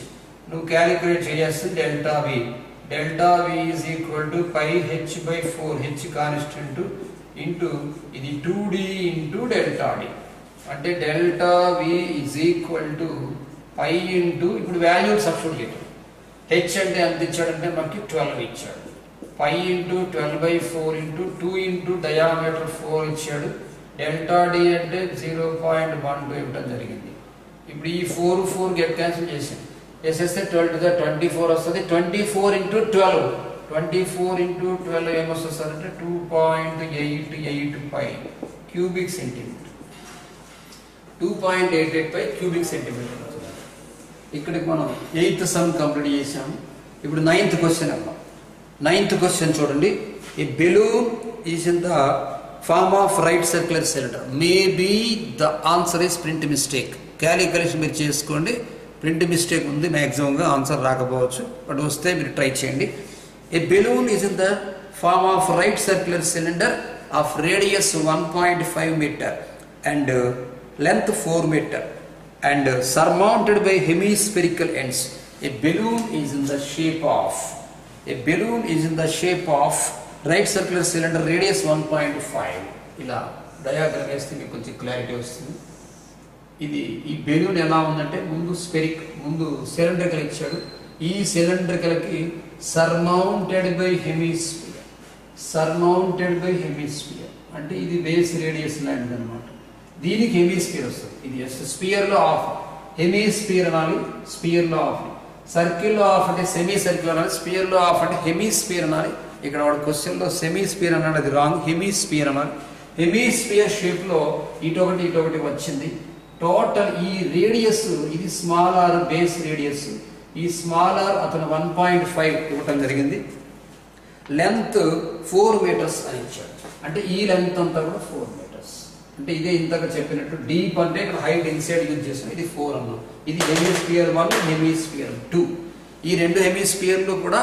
నువ్వు క్యాలిక్యులేట్ చేస్తే delta V is equal to pi H by 4 H constant into ఇది 2d ఇంటూ డెల్టా డి. అంటే delta V is equal to pi into ఇప్పుడు value substitute చేయడం. H అంటే ఎంత ఇచ్చాడంటే మనకి 12 ఇచ్చాడు. Pi into 12/4 into 2 into diameter 4 ఇచ్చాడు. డెల్టా డి అంటే 0.12 ఇవ్వడం జరిగింది. ఇప్పుడు ఈ 4 గెట్ క్యాన్సిల్ చేసేస్తే 12 to the 24 వస్తుంది. 24 ఇంటూ 12 ఏమొస్తుంది అంటే 2.885 క్యూబిక్ సెంటీమీటర్. 2.885 cubic centimetre. ఇక్కడికి మనం 8th సమ్ కంప్లీట్ చేసాము. ఇప్పుడు 9th క్వశ్చన్ అమ్మా. 9th క్వశ్చన్ చూడండి. A balloon is in the form of right circular cylinder. Maybe the answer is print mistake. Calculation మీరు చేసుకోండి. ప్రింట్ మిస్టేక్ ఉంది, మ్యాక్సిమంగా ఆన్సర్ రాకపోవచ్చు, బట్ వస్తే మీరు ట్రై చేయండి. A balloon is in the form of right circular cylinder of radius 1.5 meter and length 4 meter and surmounted by hemispherical ends. A balloon is in the shape of right circular cylinder radius 1.5. ఇలా diagram వేస్తే మీకు కొంచెం clarity వస్తుంది. ఇది ఈ balloon ఎలా ఉందంటే ముందు సిలిండ్రికల్ ఇచ్చాడు. ఈ సిలిండ్రికల్కి సర్మౌంటెడ్ బై హెమిస్ఫియర్ అంటే ఇది బేస్ రేడియస్ లాంటిది అనమాట. దీనికి హెమిస్ఫియర్ వస్తుంది. ఇది జస్ట్ స్పియర్ లో ఆఫ్. హెమిస్ఫియర్ అనాలి, స్పియర్ లో ఆఫ్. సర్కిల్ లో ఆఫ్ అంటే సెమీ సర్కిల్ అనాలి, స్పియర్ లో ఆఫ్ అంటే హెమిస్ఫియర్ అనాలి. ఇక్కడ వాడు క్వశ్చన్ లో సెమీ స్పియర్ అన్నాడు, అది రాంగ్. హెమిస్ఫియర్ అనాలి. హెమిస్పియర్ షేప్ లో ఇటొకటి వచ్చింది. టోటల్ ఈ రేడియస్ ఇది స్మాల్ ఆర్ బేస్ రేడియస్, ఈ స్మాల్ ఆర్ అతను 1.5 ఇవ్వటం జరిగింది. లెంత్ 4 మీటర్స్ అని ఇచ్చాడు. అంటే ఈ లెంత్ అంతా కూడా 4 మీటర్స్. అంటే ఇదే ఇంతగా చెప్పినట్టు డీప్ అంటే ఇక్కడ హైట్ ఇన్సైడ్ యూజ్ చేసాం. ఇది 4 అన్నాం. ఇది హెమిస్పియర్ 1, హెమిస్పియర్ 2. ఈ రెండు హెమిస్పియర్లు కూడా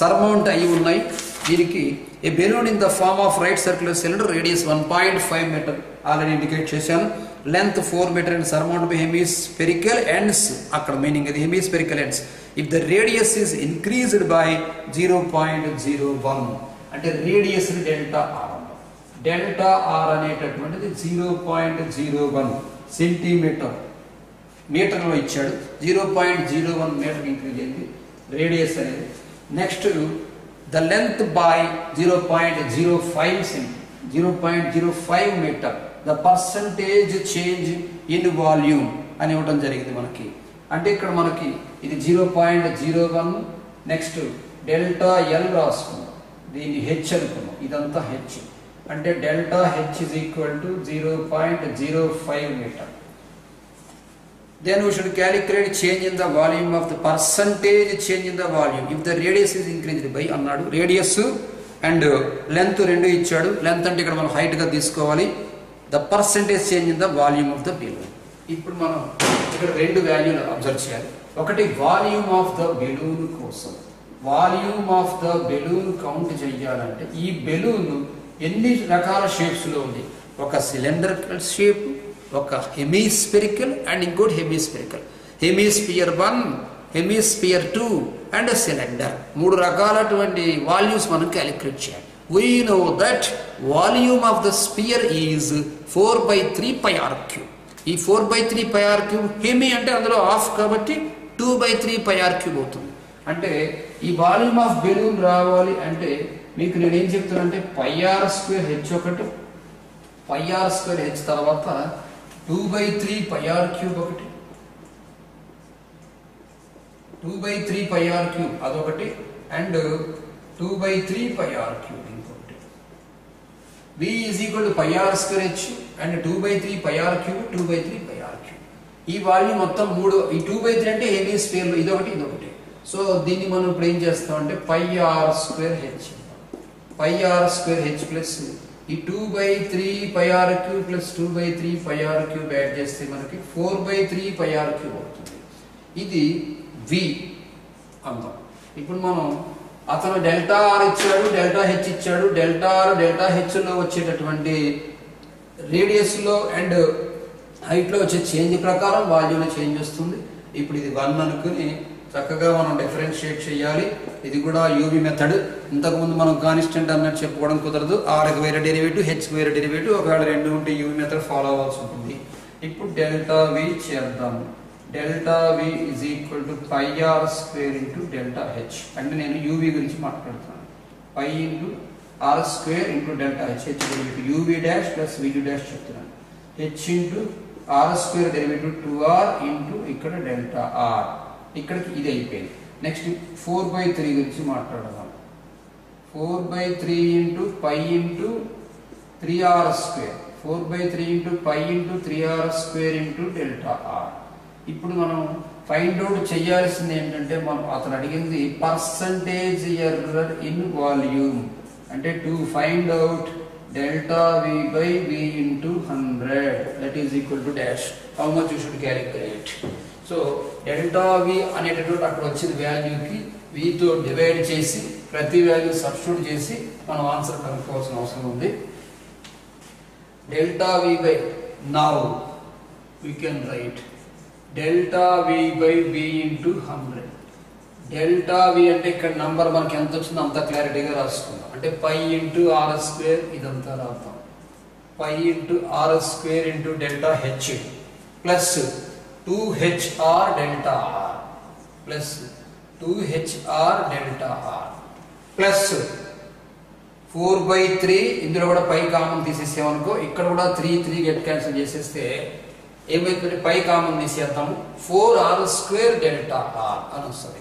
సర్మౌంట్ అయి ఉన్నాయి. దీనికి a balloon in the form of right circular cylinder, radius 1.5 metre already indicate చేశాను. Length 4 metre and surmount by hemispherical ends. అక్కడ మీనింగ్ అది hemispherical ends. If the radius is increased by 0.01 అంటే radius delta R. Delta R అనేటటువంటిది 0.01 centimetre, మీటర్లో ఇచ్చాడు. 0.01 metre increase అయింది radius అనేది. Next the length by 0.05 metre, the percentage change in volume అని ఇవ్వడం జరిగింది మనకి. అంటే ఇక్కడ మనకి ఇది 0.01. నెక్స్ట్ డెల్టా ఎల్ రాసుకున్నాం, దీన్ని హెచ్ అనుకున్నాం, ఇదంతా హెచ్. అంటే delta H is equal to 0.05 metre. Then we should calculate change in the volume of the percentage change in the volume if the radius is increased by అన్నాడు. Radius and length రెండు ఇచ్చాడు. Length అంటే ఇక్కడ మనం height గా తీసుకోవాలి. The percentage change in the volume of the balloon. ఇప్పుడు మనం ఇక్కడ రెండు వాల్యూలు అబ్జర్వ్ చేయాలి. ఒకటి వాల్యూమ్ ఆఫ్ ద బెలూన్ కోసం. Volume of the balloon count చేయాలంటే ఈ బెలూన్ ఎన్ని రకాల షేప్స్ లో ఉంది. ఒక సిలిండర్ షేప్, ఒక హెమిస్పెరికల్ అండ్ ఇంకోటి hemispherical. Hemisphere 1, hemisphere 2 and cylinder. 3 రకాలటువంటి వాల్యూమ్స్ మనం క్యాలిక్యులేట్ చేయాలి. We know that volume of the sphere is 4/3 pi r cube. ఈ 4/3 pi r cube హెమి అంటే అందులో హాఫ్ కాబట్టి 2/3 pi r cube అవుతుంది. అంటే ఈ వాల్యూమ్ ఆఫ్ బెలూన్ రావాలి అంటే మీకు నేను ఏం చెప్తానంటే పై ఆర్ స్క్వేర్ హెచ్ ఒకటి, పై ఆర్ స్క్వేర్ హెచ్ తర్వాత 2/3 pi r cube ఒకటి, 2/3 pi r cube అదొకటి అండ్ 2/3 pi r cube ఇంకొకటి. V is equal to pi r square h and 2/3 pi r cube, 2/3 pi r cube. ఈ volume మొత్తం 3. ఈ 2/3 అంటే hemisphere లో ఇదొకటి ఇదొకటి. సో దీన్ని మనం ఇప్పుడు ఏం చేస్తాం అంటే pi r square h, pi r square h plus ఈ 2/3 pi r cube plus 2/3 pi r cube add చేస్తే మనకి 4/3 pi r cube అవుతుంది. ఇది V అందాం. ఇప్పుడు మనం అతను డెల్టా ఆర్ ఇచ్చాడు, డెల్టా హెచ్ ఇచ్చాడు. డెల్టా ఆర్ డెల్టా హెచ్ లో వచ్చేటటువంటి రేడియస్ లో అండ్ హైట్ లో వచ్చే చేంజ్ ప్రకారం వాల్యూమ్ చేంజ్ వస్తుంది. ఇప్పుడు ఇది 1 అనుకుని చక్కగా మనం డిఫరెన్షియేట్ చేయాలి. ఇది కూడా యూవి మెథడ్. ఇంతకుముందు మనం కాన్స్టెంట్ అన్నట్టు చెప్పుకోవడం కుదరదు. ఆర్కి వేరే డెరివేటివ్, హెచ్కి వేరే డెరివేటివ్, ఒకవేళ రెండు ఉంటే యూవి మెథడ్ ఫాలో అవ్వాల్సి ఉంటుంది. ఇప్పుడు డెల్టా వి చేద్దాము. Delta V is equal to pi R square into delta H. అంటే నేను యూవి గురించి మాట్లాడుతున్నాను. Pi into R square into delta H. H derivative UV dash plus VD dash చెప్తున్నాను. H into R square derivative 2r into ఇక్కడ delta R. ఇక్కడికి ఇది అయిపోయింది. Next 4/3 గురించి మాట్లాడదాం. 4/3 into pi into 3r square. 4/3 into pi into 3r square into delta R. ఇప్పుడు మనం find out చేయాల్సింది ఏంటంటే మనం అతను అడిగింది పర్సంటేజ్ ఎర్రర్ ఇన్ వాల్యూమ్. అంటే to find out delta v by v into 100 that is equal to dash. How much you should calculate? So delta v అనేటటువంటి అక్కడ వచ్చిన వాల్యూకి v తో డివైడ్ చేసి ప్రతి వాల్యూ సబ్స్టిట్యూట్ చేసి మనం ఆన్సర్ కనుక్కోవాల్సిన అవసరం ఉంది. delta v by now we can write delta v by v into 100. Delta వి అంటే ఇక్కడ నంబర్ మనకి ఎంత వచ్చిందో అంత క్లారిటీగా రాసుకుందాం. అంటే పై ఇంటూ ఆర్ స్క్వేర్ ఇదంతా రాద్దాం. Pi into R square into delta H plus 2HR delta R plus 2HR delta R plus 4/3. ఇందులో కూడా పై కామన్ తీసేసామనుకో, ఇక్కడ కూడా 3 గెట్ క్యాన్సిల్ చేసేస్తే ఏమైతుంది, పై కామన్ తీసేద్దాము. 4r స్క్వేర్ డెల్టా ఆర్ అని వస్తుంది.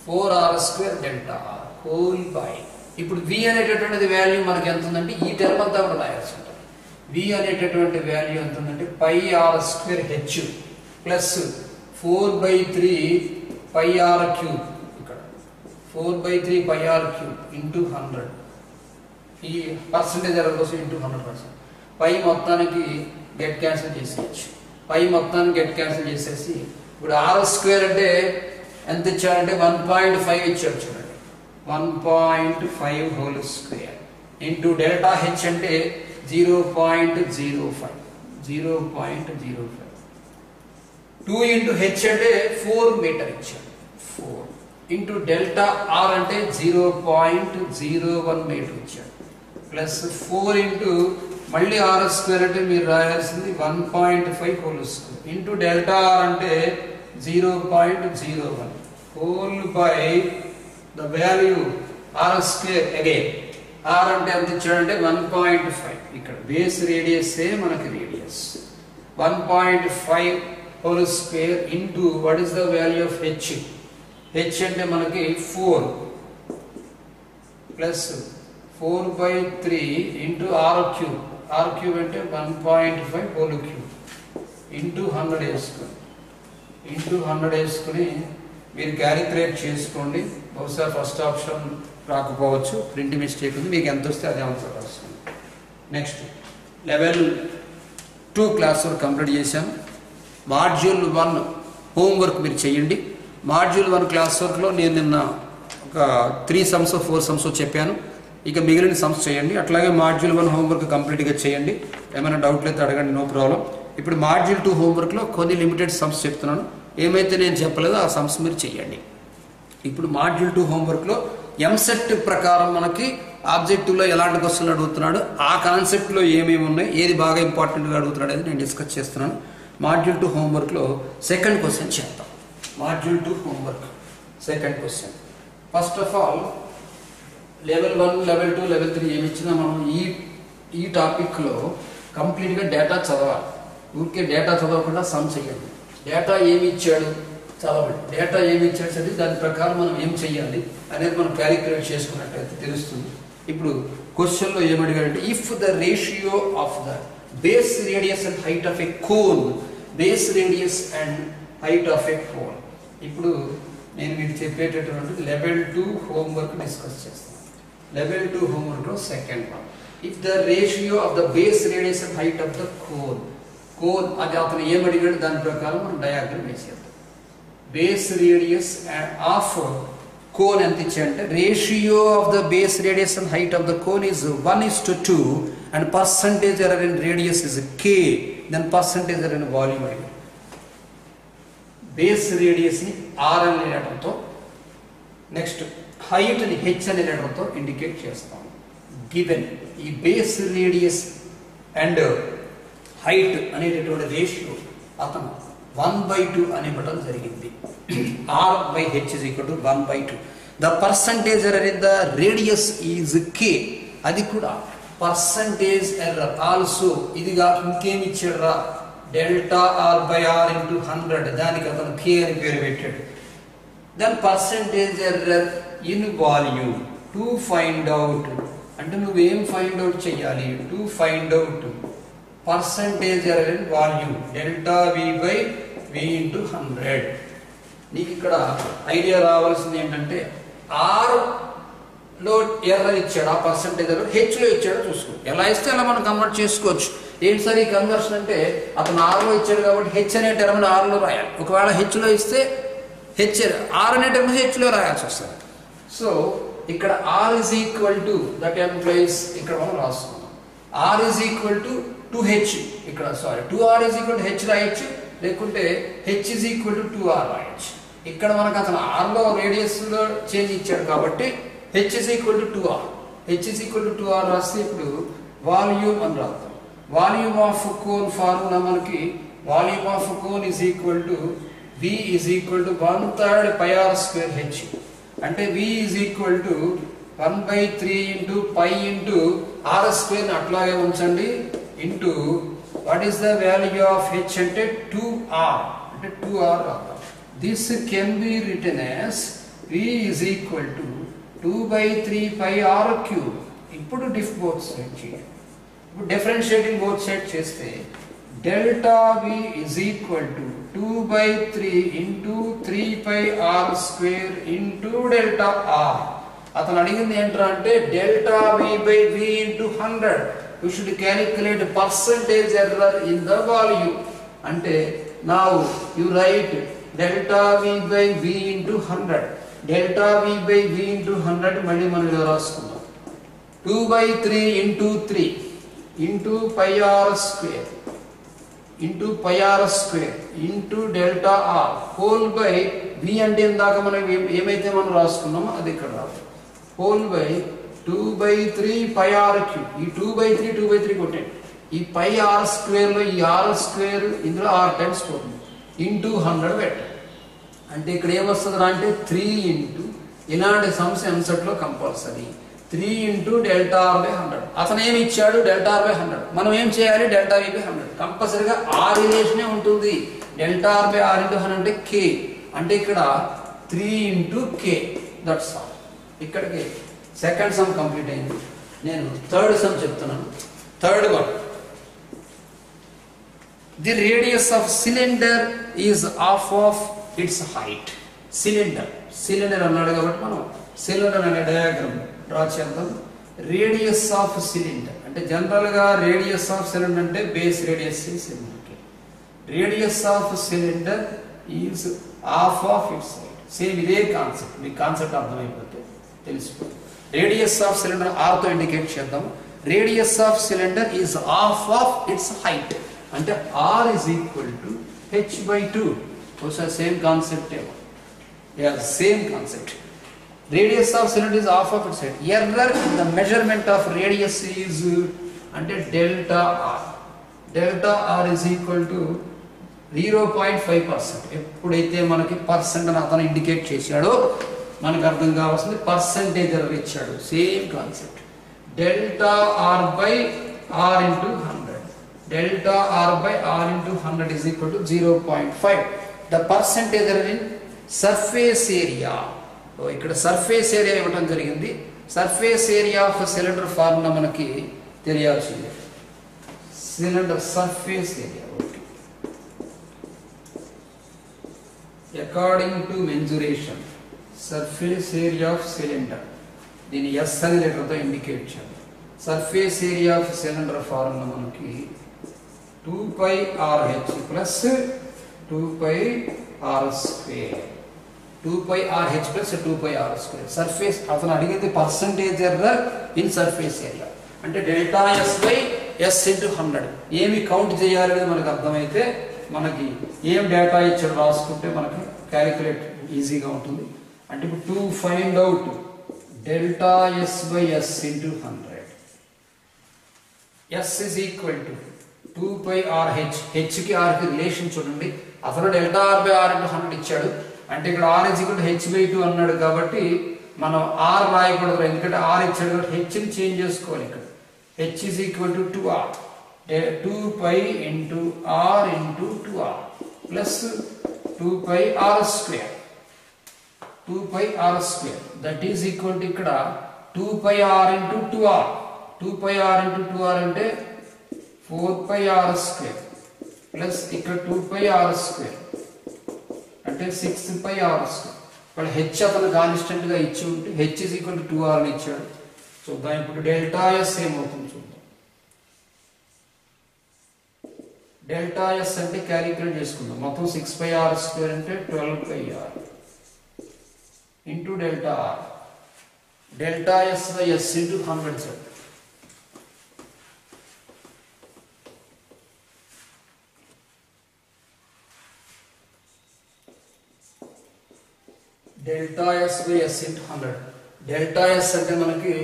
4r square delta R whole by. ఇప్పుడు v అనేటటువంటిది వాల్యూ మనకి ఎంత ఉందంటే ఈ టర్మ్ అంతా కూడా రాయాల్సి ఉంటుంది. V అనేటటువంటి వాల్యూ ఎంత ఉందంటే pi R square H plus 4/3 pi R cube, ఇక్కడ 4/3 పై ఆర్ క్యూబ్ ఇంటూ 100, ఈ పర్సంటేజ్ ఎర్రర్ కోసం ఇంటూ 100%. పై మొత్తానికి గెట్ క్యాన్సిల్ చేసేయచ్చు, పై మొత్తాన్ని గెట్ క్యాన్సిల్ చేసేసి ఇప్పుడు ఆర్ స్క్వేర్ అంటే ఎంత ఇచ్చాడంటే 1.5 ఇచ్చాడు చూడండి, 1.5 whole square into delta H అంటే 0.05, 0.05. 2 ఇంటూ హెచ్ అంటే 4 మీటర్ ఇచ్చాడు, 4 ఇంటూ డెల్టా ఆర్ అంటే 0.01 మీటర్ ఇచ్చాడు, ప్లస్ 4 ఇంటూ మళ్ళీ ఆర్ స్క్వేర్ అంటే మీరు రాయాల్సింది 1.5 whole square into delta R అంటే 0.01 whole by the value R square again. R అంటే ఎంత ఇచ్చాడంటే 1.5, ఇక్కడ బేస్ రేడియస్ మనకి radius 1.5 whole square into what is the value of H, H అంటే మనకి 4 plus 4/3 into R cube, R cube అంటే 1.5 whole cube into 100 వేసుకొని, ఇంటూ 100 వేసుకుని మీరు క్యాలిక్యులేట్ చేసుకోండి. బహుశా ఫస్ట్ ఆప్షన్ రాకపోవచ్చు, ప్రింట్ మిస్టేక్ ఉంది, మీకు ఎంత వస్తే అదే ఆన్సర్ రాస్తుంది. Next level 2 class work complete చేశాను. మాడ్యూల్ 1 హోంవర్క్ మీరు చేయండి. మాడ్యూల్ 1 క్లాస్ వర్క్లో నేను నిన్న ఒక 3 సమ్స్ 4 సమ్స్ చెప్పాను, ఇక మిగిలిన సమ్స్ చేయండి. అట్లాగే మాడ్యూల్ 1 హోంవర్క్ కంప్లీట్గా చేయండి. ఏమైనా డౌట్లు అయితే అడగండి, నో ప్రాబ్లం. ఇప్పుడు మాడ్యూల్ 2 హోంవర్క్లో కొన్ని లిమిటెడ్ సమ్స్ చెప్తున్నాను, ఏమైతే నేను చెప్పలేదో ఆ సమ్స్ మీరు చేయండి. ఇప్పుడు మాడ్యూల్ 2 హోంవర్క్లో ఎంసెట్ ప్రకారం మనకి ఆబ్జెక్టివ్లో ఎలాంటి క్వశ్చన్లు అడుగుతున్నాడు, ఆ కాన్సెప్ట్లో ఏమేమి ఉన్నాయి, ఏది బాగా ఇంపార్టెంట్గా అడుగుతున్నాడు అనేది నేను డిస్కస్ చేస్తున్నాను. మాడ్యూల్ 2 హోంవర్క్లో సెకండ్ క్వశ్చన్ చేద్దాం. Module 2 homework second question. First of all level 1, level 2, level 3 ఏమి ఇచ్చినా మనం ఈ టాపిక్లో కంప్లీట్గా డేటా చదవాలి. ఊరికే డేటా చదవకుండా సమ్ చేయండి. డేటా ఏమి ఇచ్చాడు చదవండి, డేటా ఏమి ఇచ్చాడు చదివి దాని ప్రకారం మనం ఏం చెయ్యాలి అనేది మనం క్యాలిక్యులేట్ చేసుకున్నట్లయితే తెలుస్తుంది. ఇప్పుడు క్వశ్చన్లో ఏమడిగాడంటే if the ratio of the base radius and height of a cone, base radius and height of a cone. ఇప్పుడు నేను మీకు చెప్పేటటువంటి లెవెల్ 2 హోంవర్క్ డిస్కస్ చేస్తాను. లెవెల్ 2 హోంవర్క్లో second one, if the ratio of the base radius and height of the cone, cone అది అతను ఏమడిగాడు దాని ప్రకారం మనం డయాగ్రమ్ వేసేద్దాం. బేస్ రేడియస్ ఆఫ్ కోన్ ఎంత ఇచ్చాడంటే ratio of the base radius and height of the cone is 1:2 and percentage error in radius is k, then percentage error in volume అడిగాడు. Base radius ని r అనే లెటర్తో, next height ని h అనే లెటర్తో indicate చేస్తాం. గివెన్ ఈ base radius and height అనేటటువంటి రేషియో అతను 1/2 అని ఇవ్వడం జరిగింది. r/h is equal to 1/2. The percentage error in the radius is k, అది కూడా పర్సంటేజ్ ఎర్రర్ ఆల్సో, ఇదిగా ఇంకేమి ఇచ్చాడు రా, డెల్టా r/r ఇంటూ 100, దానికి అతను k అని పేరు పెట్టాడు. Then percentage error in volume to find out, అంటే నువ్వేం ఫైండ్ అవుట్ చేయాలి, to find out percentage error in volume delta v/v into 100. నీకు ఇక్కడ ఐడియా రావాల్సింది ఏంటంటే r లో ఎర్రర్ ఇచ్చాడు, ఆ పర్సంటేజ్ ఎర్రర్ h లో ఇచ్చాడో చూసుకో. ఎలా ఇస్తే అలా మనం కన్వర్ట్ చేసుకోవచ్చు. ఏంటి సార్ ఈ కన్వర్షన్ అంటే, అతను r లో ఇచ్చాడు కాబట్టి h అనే టర్మ్ r లో రాయాలి. ఒకవేళ h లో ఇస్తే r అనే టర్మ్ h లో రాయాల్సి వస్తుంది. సో ఇక్కడ r is equal to that employees ఇక్కడ మనం రాసుకున్నాం. r is equal to 2h, ఇక్కడ sorry 2r is equal to h రాయొచ్చు, లేకుంటే h is equal to 2r రాయొచ్చు. ఇక్కడ మనకు అతను r లో రేడియస్ లో చేంజ్ ఇచ్చాడు కాబట్టి h is equal to 2r, h is equal to 2r రాస్తే ఇప్పుడు వాల్యూమ్ అని రాస్తాం. వాల్యూమ్ ఆఫ్ కోన్ ఫార్ములా మనకి volume of cone is equal to v is equal to 1/3 pi r square h, అంటే v is equal to 1/3 into pi into r square అట్లాగే ఉంచండి into what is the value of h అంటే 2r, అంటే 2r రాద్దాం. This can be written as v is equal to 2/3 pi r cube. ఇప్పుడు diff both side చేయండి. ఇప్పుడు differentiating both side చేస్తే delta V is equal to 2/3 into 3πr² into delta R. అతను అడిగింది ఏంట్రా అంటే delta V/V into 100. You should calculate percentage error in the value. అంటే now you write delta V/V into 100. delta V/V into 100 మళ్ళీ మనం ఇలా రాసుకుందాం. 2/3 into 3 into πr² into πr² into delta R whole by V అంటే ఇందాక మనం ఏమైతే మనం రాసుకున్నామో అది ఇక్కడ రాదు. whole by 2/3 πr³ ఈ 2/3 కొట్టండి. ఈ πr² లో ఈ r² ఇందులో r టైమ్స్ పోతుంది ఇంటూ 100 పెట్టండి. అంటే ఇక్కడ ఏమొస్తుంది అంటే 3 ఇంటూ ఇలాంటి సమ్స్ ఎంసెట్ లో కంపల్సరీ 3 ఇంటూ డెల్టా R/100. అతను ఏమి ఇచ్చాడు డెల్టా R/100. మనం ఏం చేయాలి డెల్టా V/100. కంపల్సరీగా ఆ రిలేషనే ఉంటుంది. డెల్టా R/R into 100 అంటే k. అంటే ఇక్కడ 3 into k. That's all. ఇక్కడికి సెకండ్ సమ్ కంప్లీట్ అయింది. నేను థర్డ్ సమ్ చెప్తున్నాను. Third one, the radius of cylinder is half of its height. Cylinder అన్నాడు కాబట్టి మనం సిలిండర్ అనే డయాగ్రామ్ డ్రా చేద్దాం. రేడియస్ ఆఫ్ సిలిండర్ అంటే జనరల్ గా రేడియస్ ఆఫ్ సిలిండర్ అంటే base radius cylinder. Radius of cylinder is half of its height. Same ఇదే concept. మీకు కాన్సెప్ట్ అర్థమైపోతే తెలిసిపోతుంది. రేడియస్ ఆఫ్ సిలిండర్ ఆర్ తో ఇండికేట్ చేద్దాం. Radius of cylinder is half of its height. అంటే R is equal to h/2. Same concept ఏమో. Same concept. Radius of cylinder is half of its height. Error in the measurement of radius is అంటే delta R. Delta R is equal to 0.5%. ఎప్పుడైతే మనకి percent అని అతను indicate చేశాడో మనకు అర్థం కావాల్సింది పర్సెంటేజ్ ఎర్రర్ ఇచ్చాడు. Same concept. Delta R by R into 100. Delta R by R into 100 is equal to 0.5. The percentage error in surface area. ఇక్కడ సర్ఫేస్ ఏరియా ఇవ్వడం జరిగింది. Surface area of cylinder formula మనకి తెలియాల్సిందే. Cylinder surface area according to mensuration surface area of cylinder. దీని S అనే letter తో indicate చేయాలి. Surface area of cylinder formula మనకి 2πRH plus 2πr². 2πRH plus 2πr². Surface అతను అడిగింది percentage error in surface area అంటే డెల్టా S/S into 100. ఏమి count చేయాలనేది మనకు అర్థమైతే మనకి ఏం డేటా ఇచ్చాడు రాసుకుంటే మనకి క్యాలిక్యులేట్ ఈజీగా ఉంటుంది. అంటే ఇప్పుడు to find out delta S/S into 100. S is equal to 2πRH. H కి R కి రిలేషన్ చూడండి. అతను డెల్టా R/R into 100 ఇచ్చాడు. అంటే ఇక్కడ R is equal to h/2 అన్నాడు కాబట్టి మనం R రాయకూడదు. ఎందుకంటే R ఇచ్చాడు కాబట్టి H ని చేంజ్ చేసుకోవాలి. ఇక్కడ H is equal to 2R. 2π into R into 2R plus 2πr². 2πr². That is equal to ఇక్కడ 2πr into 2R. 2πr into 2R అంటే 4πr² ప్లస్ ఇక్కడ 2πr² అంటే 6πr². ఇప్పుడు H అతను కాన్స్టెంట్ గా ఇచ్చి ఉంటే H is equal to 2R అని ఇచ్చాడు. చూద్దాం ఇప్పుడు డెల్టా S ఏమవుతుంది చూద్దాం. డెల్టా S అంటే క్యాలిక్యులేట్ చేసుకుందాం. మొత్తం 6πr² అంటే 12πr into delta R. Delta S/S into 100 sir. Delta S/S into 100. Delta S అంటే మనకి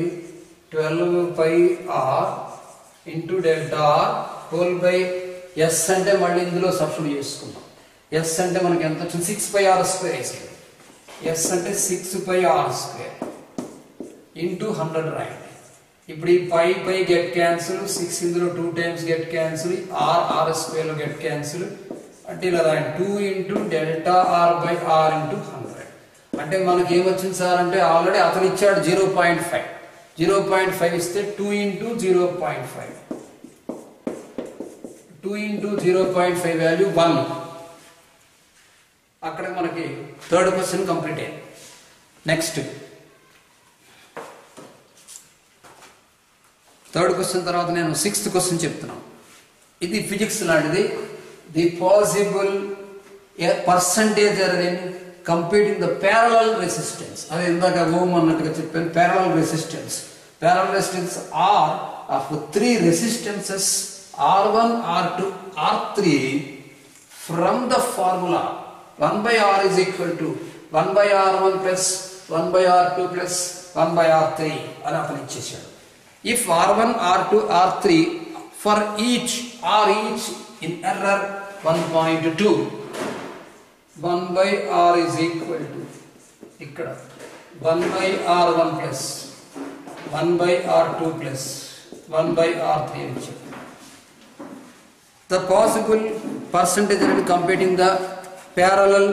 12πr into delta R whole by S అంటే మళ్ళీ ఇందులో సబ్స్టిట్యూట్ చేసుకుందాం. S అంటే మనకి ఎంత వచ్చింది 6πr² వేసాడు. S అంటే 6πr² ఇంటూ 100 రాయండి. ఇప్పుడు ఈ పై గెట్ క్యాన్సిల్, 6 ఇందులో 2 టైమ్స్ గెట్ క్యాన్సిల్, r² లో గెట్ క్యాన్సిల్ అంటే ఇలా రాయండి. 2 into delta R by R into 100. అంటే మనకి ఏమొచ్చింది సార్ అంటే ఆల్రెడీ అతను ఇచ్చాడు 0.5. 0.5 ఇస్తే 2 ఇంటూ 0.5 2 into 0.5 వాల్యూ 1. అక్కడ మనకి థర్డ్ క్వశ్చన్ కంప్లీట్ అయ్యింది. నెక్స్ట్ థర్డ్ క్వశ్చన్ తర్వాత నేను 6th క్వశ్చన్ చెప్తున్నాను. ఇది ఫిజిక్స్ లాంటిది. The possible percentage error in computing the parallel resistance. అది ఇందాక ఓమ్ అన్నట్టుగా చెప్పాను. Parallel resistance R of 3 resistances R1, R2, R3 from the formula 1 by R is equal to 1 by R1 plus 1 by R2 plus 1 by R3 అని అతను ఇచ్చేసాడు. If R1, R2, R3 for each in error 1.2, 1 by R is equal to ఇక్కడ 1 by R1 plus 1 by R2 plus 1 by R3 అని ఇచ్చాడు. The possible percentage in computing the parallel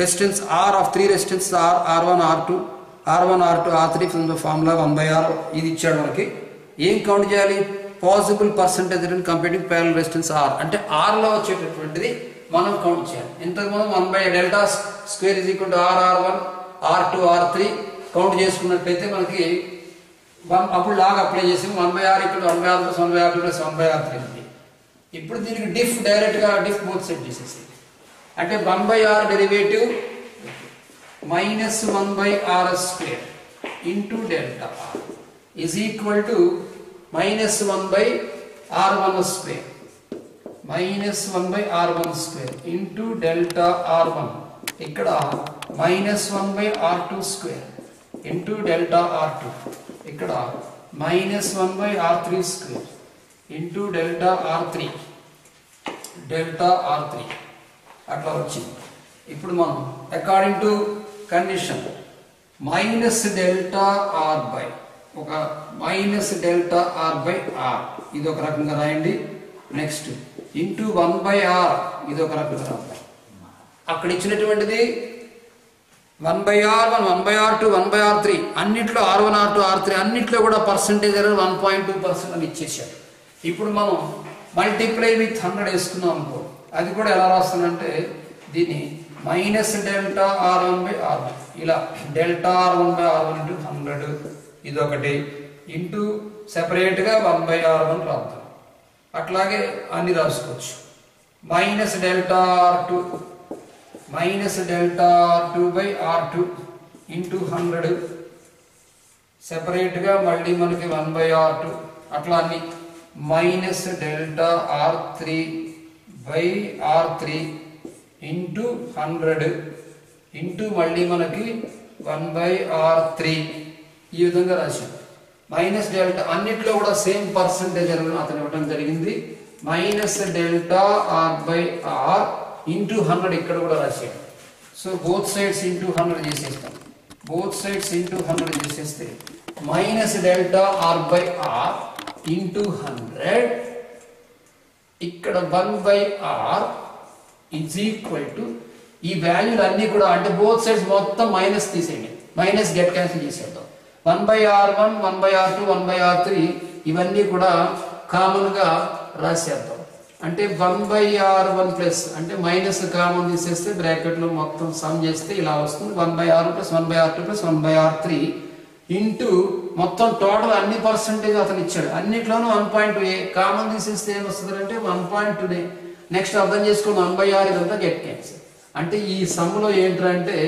resistance R of 3 resistance R1, R2, R3 from the formula 1 by R. ఇది ఇచ్చాడు మనకి. ఏం count చేయాలి? Possible percentage in computing parallel resistance R అంటే R లో వచ్చేటటువంటిది మనం కౌంట్ చేయాలి. ఇంతకు మనం 1 by delta square is equal to R1, R2, R3 count చేసుకున్నట్లయితే మనకి అప్పుడు లాగా అప్లై చేసి 1 by R ఇక్కడ 1 by R plus 1 by R2 plus 1 by R3 ఉంది. ఇప్పుడు దీనికి డిఫ్ డైరెక్ట్గా డిఫ్ బోత్ సెట్ చేసేసి అంటే 1 by R derivative minus 1 by R square into delta R is equal to minus 1 by R1 square minus 1 by R1 square into delta R1 ఇక్కడ minus 1 by R2 square into delta R2 ఇక్కడ minus 1 by R3 square into delta R3 అట్లా వచ్చింది. ఇప్పుడు మనం according to condition minus delta R by ఒక minus delta R by R ఇది ఒక రకంగా రాయండి. నెక్స్ట్ ఇంటూ 1 by R ఇది ఒక రకంగా రాయండి. అక్కడ ఇచ్చినటువంటిది 1 by R1, 1 by R2, 1 by R3 అన్నిట్లో R1, R2, R3 అన్నిట్లో కూడా పర్సంటేజ్ ఎర్రర్ 1.2% అని ఇచ్చేసాడు. ఇప్పుడు మనం మల్టిప్లై విత్ 100 వేసుకున్నాం అనుకో, అది కూడా ఎలా రాస్తానంటే దీన్ని minus delta R1 by R1 ఇలా delta R1 by R1 into 100 ఇది ఒకటి ఇంటూ సెపరేట్గా 1 by R1 రాద్దాం. అట్లాగే అన్ని రాసుకోవచ్చు. Minus delta R2 minus delta R2 by R2 into 100 separate గా మళ్ళీ మనకి 1 by R2 అట్లా అన్ని minus delta R3 by R3 into 100 into మళ్ళీ మనకి 1 by R3 ఈ విధంగా రాశాం. మైనస్ డెల్టా అన్నిట్లో కూడా సేమ్ పర్సంటేజ్ అని అతను ఇవ్వడం జరిగింది. Minus delta R by R into 100 ఇక్కడ కూడా రాశాడు. సో బోత్ సైడ్స్ ఇంటూ 100 చేసేస్తాం. బోత్ సైడ్స్ ఇంటూ 100 చేసేస్తే minus delta R by R into 100 ఇక్కడ 1 by R is equal to ఈ వాల్యూలు అన్ని కూడా అంటే బోత్ సైడ్స్ మొత్తం మైనస్ తీసేయండి. మైనస్ గెట్ క్యాన్సిల్ చేసేద్దాం. 1 by R1, 1 by R2, 1 by R3 ఇవన్నీ కూడా కామన్ గా రాసేద్దాం. అంటే 1 by R1 ప్లస్ అంటే మైనస్ కామన్ తీసేస్తే బ్రాకెట్ లో మొత్తం సమ్ చేస్తే ఇలా వస్తుంది. 1 by R1 plus 1 by R2 plus 1 by R3 into మొత్తం టోటల్ అన్ని పర్సంటేజ్ అతను ఇచ్చాడు. అన్నిట్లోనూ 1.2 కామన్ తీసేస్తే ఏం వస్తుంది అంటే 1.2. నెక్స్ట్ అర్థం చేసుకోండి 1 by R ఇదంతా గెట్ క్యాన్సిల్. అంటే ఈ సమ్ లో ఏంటంటే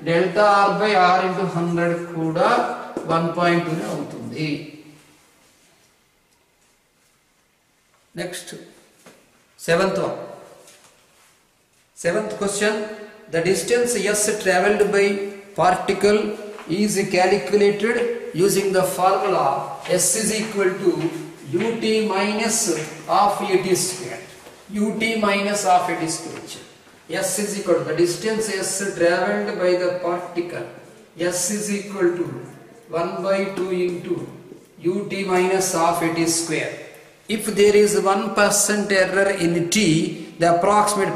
delta R by R into 100 కూడా 1.2 అవుతుంది. Next seventh question. The distance S traveled by particle is calculated using the formula S is equal to ut minus half at square. ut minus half at square. S is equal to the distance S traveled by the particle. S is equal to 1 by 2 into ut minus half at square. If there is 1% error in T, the approximate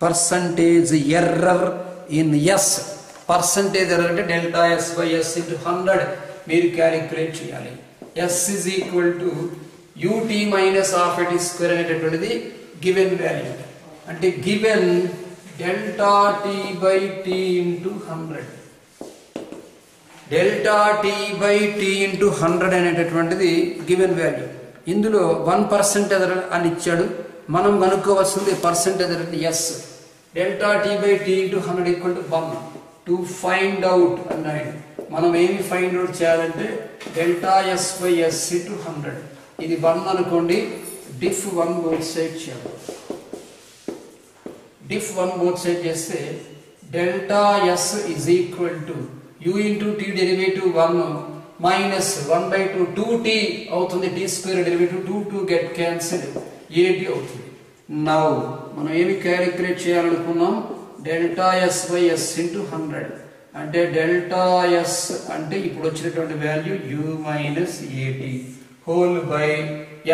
percentage error in S. Percentage error అంటే delta S by S into 100 మీరు calculate చేయాలి. S is equal to ut minus half a t square అనేటటువంటిది given value. అంటే given delta t by t into 100. Delta t by t into 100 అనేటటువంటిది given value. ఇందులో 1% అని ఇచ్చాడు. మనం కనుక్కోవాల్సింది పర్సెంటేజ్ అంటే S. Delta t by t into 100 equal to 1. To find out అన్నాడు. మనం ఏమి ఫైండ్ అవుట్ చేయాలంటే delta S by S into 100. ఇది 1 అనుకోండి. డిఫ్ 1 బోత్ సైడ్ చేయాలి. డిఫ్ 1 బోత్ సైడ్ చేస్తే delta S is equal to u into T derivative 1 minus 1/2 2t అవుతుంది. T square derivative 2 get cancel 8 అవుతుంది. నౌ మనం ఏమి క్యాలిక్యులేట్ చేయాలనుకున్నాం? Delta S by S into 100 అంటే డెల్టా ఎస్ అంటే ఇప్పుడు వచ్చినటువంటి value u minus 8 whole by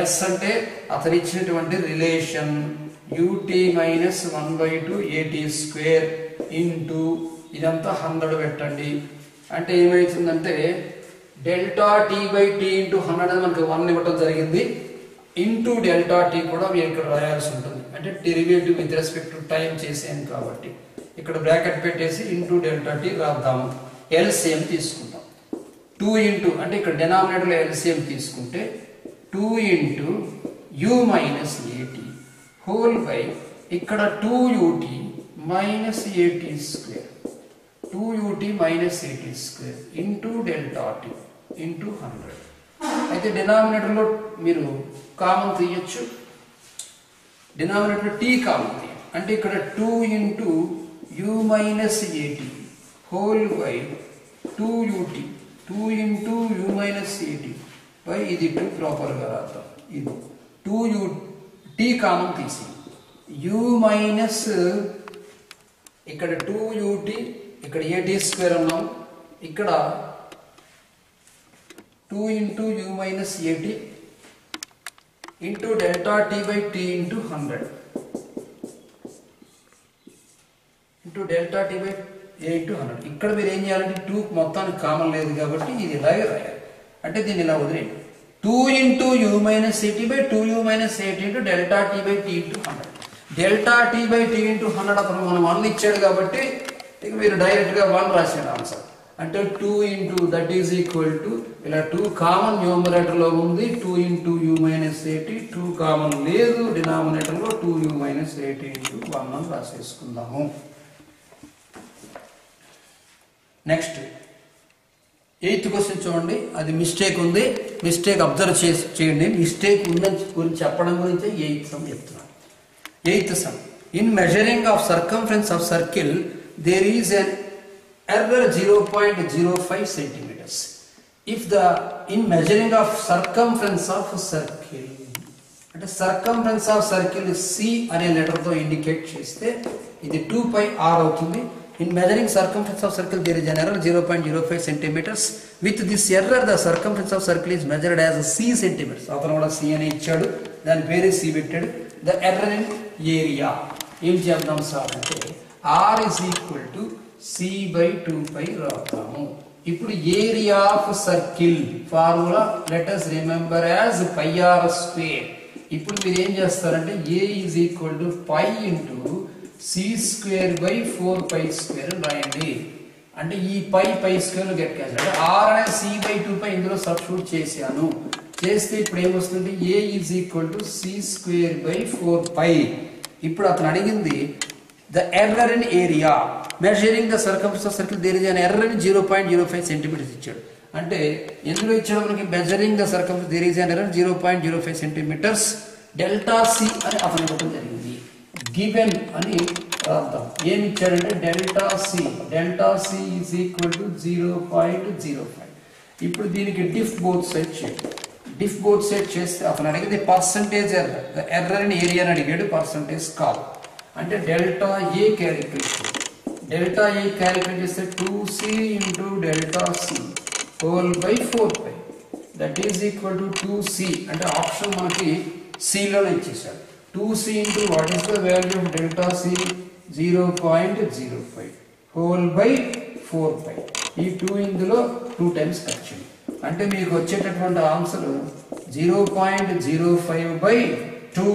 S అంటే అతను ఇచ్చినటువంటి relation ut minus 1/2 8 square into ఇదంతా 100 పెట్టండి. అంటే ఏమవుతుందంటే delta T by T into 100 మనకు 1 ఇవ్వటం జరిగింది. ఇంటూ డెల్టా టీ కూడా మీరు ఇక్కడ రాయాల్సి ఉంటుంది. అంటే derivative with respect to time చేసాను కాబట్టి ఇక్కడ బ్రాకెట్ పెట్టేసి ఇంటూ డెల్టా టీ రాద్దాము. ఎల్సిఎం తీసుకుంటాం. 2 ఇంటూ అంటే ఇక్కడ డినామినేటర్లో ఎల్సిఎం తీసుకుంటే 2 into you minus 8 whole by ఇక్కడ 2ut minus 8 square 2ut minus 8 square into delta tea into 100. అయితే డినామినేటర్లో మీరు కామన్ తీయచ్చు. డినామినేటర్ టీ కామన్ తీయండి. అంటే ఇక్కడ 2 into u minus 8 whole by 2ut 2 into u minus 8 by ఇది 2 ప్రాపర్గా రాద్దాం. ఇది 2ut కామన్ తీసి u మైనస్ ఇక్కడ 2ut ఇక్కడ 8 స్క్వేర్ అన్నాం. ఇక్కడ 2 into u minus 8 into delta T by T into 100 into delta T by A into 100. ఇక్కడ మీరు ఏం చేయాలంటే 2 మొత్తానికి కామన్ లేదు కాబట్టి ఇది ఇలాగే రాయాలి. అంటే దీన్ని ఇలా వదిలేయండి. 2 into u minus 8 by 2u minus 8 into delta T by T into 100. Delta T by T into 100 అప్పుడు మనం 1 ఇచ్చాడు కాబట్టి ఇక మీరు డైరెక్ట్గా 1 రాసాడు ఆన్సర్. అంటే 2 into that is equal to ఇలా 2 కామన్ న్యూమరేటర్లో ఉంది. 2 ఇంటూ u మైనస్ 8 2 కామన్ లేదు డినామినేటర్లో 2u మైనస్ 8 ఇంటూ 1 అని రాసేసుకుందాము. నెక్స్ట్ 8th క్వశ్చన్ చూడండి. అది మిస్టేక్ ఉంది. మిస్టేక్ అబ్జర్వ్ చేయండి. మిస్టేక్ ఉందని గురించి చెప్పడం గురించి 8th సమ్ చెప్తున్నాను. 8th sum in measuring of circumference of circle there is an error 0.05 centimeters. If the in measuring of circumference of circle అంటే circumference of circle C అనే letter తో indicate చేస్తే ఇది 2 pi r అవుతుంది. In measuring circumference of circle there is an error 0.05 centimeters. With this error the circumference of circle is measured as C centimeters. అతను కూడా C అని ఇచ్చాడు. దాని పేరు C పెట్టాడు. The error in area ఏం చేద్దాం సార్ అంటే r is equal to C by 2 pi రాద్దాము. ఇప్పుడు area of circle formula let us remember as pi r square. ఇప్పుడు మీరు ఏం చేస్తారంటే a is equal to pi into c square by 4 pi square రాయండి. అంటే ఈ pi స్క్వేర్ గెట్ క్యాన్సిల్. అంటే r అనేది c by 2 pi ఇందులో సబ్స్టిట్యూట్ చేశాను. చేస్తే ఇప్పుడు ఏమొస్తుంది a is equal to c square by 4 pi. ఇప్పుడు అతను అడిగింది the error in area measuring the circumference of circle there is an error in 0.05 centimeters ఇచ్చాడు. అంటే ఎందులో ఇచ్చాడు మనకి measuring the circumference there is an error 0.05 centimeters delta c అని అతను ఇవ్వడం జరిగింది. given అని రాద్దాం. ఏమి ఇచ్చాడంటే delta c is equal to 0.05. ఇప్పుడు దీనికి diff both side చేయండి. diff both side చేస్తే అతను అడిగింది percentage error. the error in area అని అడిగాడు, percentage కాదు. అంటే డెల్టా ఏ క్యాలిక్యులేట్ చేస్తే 2c into delta C whole by 4 pi that is equal to 2c. అంటే ఆప్షన్ మనకి సిలోనే ఇచ్చేసాడు. 2c into what is the value of delta C 0.05 whole by 4 pi. ఈ 2 ఇందులో 2 టైమ్స్ కట్ చేయండి. అంటే మీకు వచ్చేటటువంటి ఆన్సర్ 0.05/2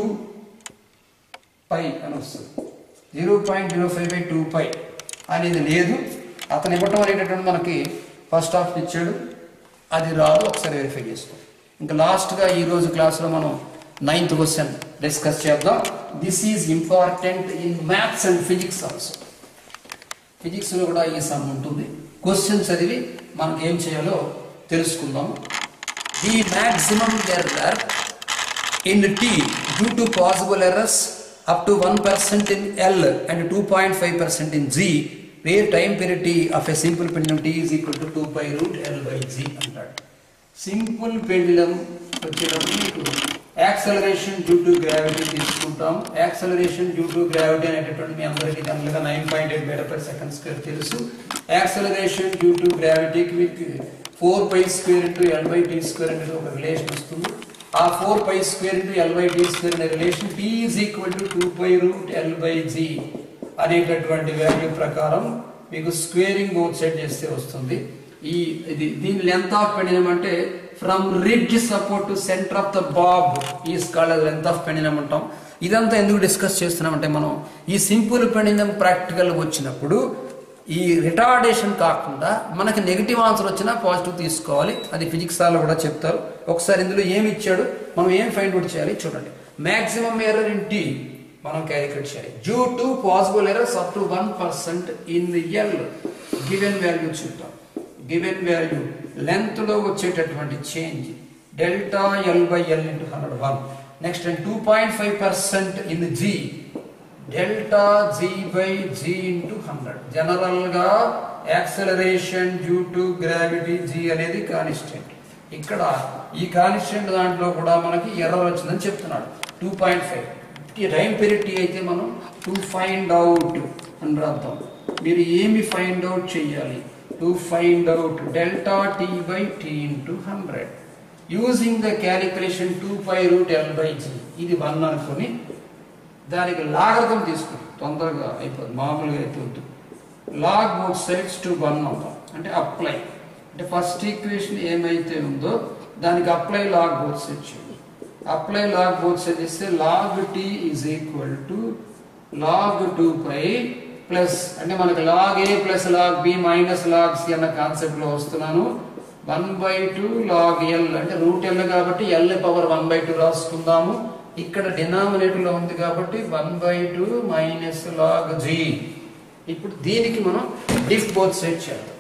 పై అని వస్తుంది. 0.05/2 పై అనేది లేదు. అతను ఇవ్వటం అనేటటువంటి మనకి ఫస్ట్ ఆప్షన్ ఇచ్చాడు, అది రాదు. ఒకసారి వెరిఫై చేసుకో. ఇంకా లాస్ట్గా ఈరోజు క్లాస్లో మనం 9th క్వశ్చన్ డిస్కస్ చేద్దాం. This is important in maths and physics also. ఫిజిక్స్లో కూడా ఈ సమ్ ఉంటుంది. క్వశ్చన్ చదివి మనకి ఏం చేయాలో తెలుసుకుందాం. The maximum error in T due to possible errors up to 1% in L and 2.5% in G, where time period T of a simple pendulum T is equal to 2 pi root L by G అంటాడు. Simple pendulum వచ్చేటప్పుడు మీకు acceleration due to gravity తీసుకుంటాం. Acceleration due to gravity అనేటటువంటి మీ అందరికీ దానిలో 9.8 metre per second square తెలుసు. Acceleration due to గ్రావిటీకి మీకు 4 pi square into L by T square అనేది ఒక రిలేషన్ వస్తుంది. ఆ 4 pi square into L by T square అనే relation T is equal to 2 pi root L by G అనేటటువంటి value ప్రకారం మీకు స్క్వేరింగ్ బోత్ సైడ్ చేస్తే వస్తుంది. దీని లెంత్ ఆఫ్ పెండిలం అంటే from ridge support to centre of the Bob is called length of pendulum అంటాం. ఇదంతా ఎందుకు డిస్కస్ చేస్తున్నామంటే మనం ఈ సింపుల్ పెండిలం ప్రాక్టికల్ వచ్చినప్పుడు ఈ రిటార్డేషన్ కాకుండా మనకి నెగిటివ్ ఆన్సర్ వచ్చినా పాజిటివ్ తీసుకోవాలి. అది ఫిజిక్స్ లో కూడా చెప్తారు. ఒకసారి ఇందులో ఏమి ఇచ్చాడు, మనం ఏం ఫైండ్ అవుట్ చేయాలి చూడండి. మాక్సిమం ఎర్రర్ ఇన్ T మనం క్యాలిక్యులేట్ చేయాలి. Due to possible errors up to 1% in L given value చూద్దాం. గివెన్ వాల్యూ లెంత్ లో వచ్చేటటువంటి change delta L by L into 101. Next 2.5% in G delta G by G into 100. General గా acceleration due to gravity G అనేది constant. ఇక్కడ ఈ constant దాంట్లో కూడా మనకి ఎర్రర్ వచ్చిందని చెప్తున్నాడు. 2.5 టైం పీరియడ్ T అయితే మనం టు ఫైండ్ అవుట్ అని రాద్దాం. మీరు ఏమి ఫైండ్ అవుట్ చేయాలి? To find out delta T by T into 100 using the calculation 2 pi root L by G. ఇది 1 అనుకుని దానికి లాగరిథం తీసుకుని తొందరగా అయిపోతుంది. మామూలుగా అయితే వద్దు. లాగ్ బోత్ సైడ్స్ టు 1 అవుతాం. అంటే అప్లై అంటే ఫస్ట్ ఈక్వేషన్ ఏమైతే ఉందో దానికి అప్లై లాగ్ బోత్ సైడ్స్ చేయాలి. అప్లై లాగ్ బోత్ సైడ్స్ చేస్తే log T is equal to log 2 pi plus అంటే మనకి log A plus log B minus log C అన్న కాన్సెప్ట్ లో వస్తున్నాను. 1/2 లాగ్ L అంటే రూట్ L కాబట్టి L పవర్ 1/2 రాసుకుందాము. ఇక్కడ డినామినేటర్ లో ఉంది కాబట్టి 1/2 మైనస్ లాగ్ G. ఇప్పుడు దీనికి మనం డిఫ్ బోత్ సైడ్ చేద్దాం.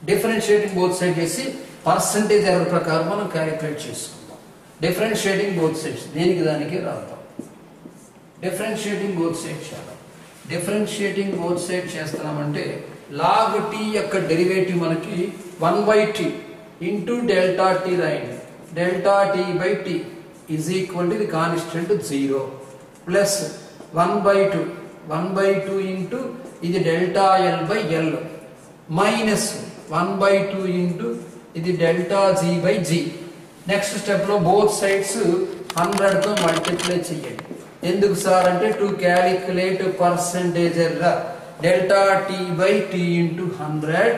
డిఫరెన్షియేటింగ్ బోత్ సైడ్ చేసి పర్సంటేజ్ ఎర్రర్ ప్రకారం మనం క్యాలిక్యులేట్ చేసుకుందాం. డిఫరెన్షియేటింగ్ బోత్ సైడ్స్ దేనికి దానికి రాద్దాం. డిఫరెన్షియేటింగ్ బోత్ సైడ్ చేద్దాం. డిఫరెన్షియేటింగ్ బోత్ సైడ్ చేస్తున్నామంటే లాగ్ T యొక్క డెరివేటివ్ మనకి 1/T ఇంటూ డెల్టా T రాయండి. Delta T by T is equal to the constant 0 plus 1/2 into ఇది delta L by L minus 1/2 into ఇది delta G by G. Next step లో both sides 100 తో multiply చేయండి. ఎందుకు sir అంటే to calculate percentage error delta T by T into 100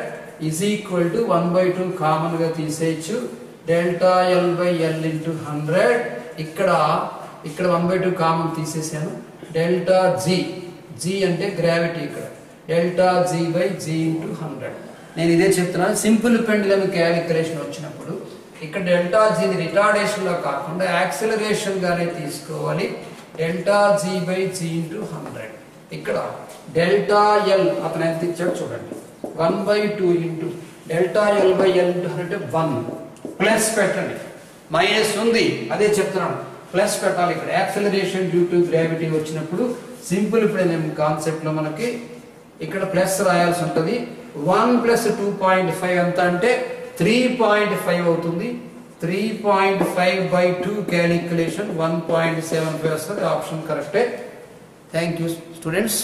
is equal to 1/2 common గా తీసేయచ్చు. Delta L by L into 100 ఇక్కడ 1/2 common తీసేసాను. డెల్టా G అంటే గ్రావిటీ ఇక్కడ delta G by G into 100. నేను ఇదే చెప్తున్నాను. సింపుల్ పెండులం క్యాలిక్యులేషన్ వచ్చినప్పుడు ఇక్కడ డెల్టా G ని రిటార్డేషన్ లో కాకుండా యాక్సిలరేషన్ గానే తీసుకోవాలి. Delta G by G into 100. ఇక్కడ డెల్టా L అతను ఎంత ఇచ్చాడు చూడండి. 1/2 into delta L by L into 100 1 plus పెట్టండి. మైనస్ ఉంది అదే చెప్తున్నాను, ప్లస్ పెట్టాలి. ఇక్కడ యాక్సిలరేషన్ డ్యూ టు గ్రావిటీ వచ్చినప్పుడు సింపుల్ పెండులం కాన్సెప్ట్ లో మనకి ఇక్కడ ప్లస్ రాయాల్సి ఉంటుంది. 1 ప్లస్ 2.5 ఎంత అంటే 3.5 అవుతుంది. 3.5/2 క్యాలిక్యులేషన్ 1.75 వస్తుంది. ఆప్షన్ కరెక్టే. Thank you students.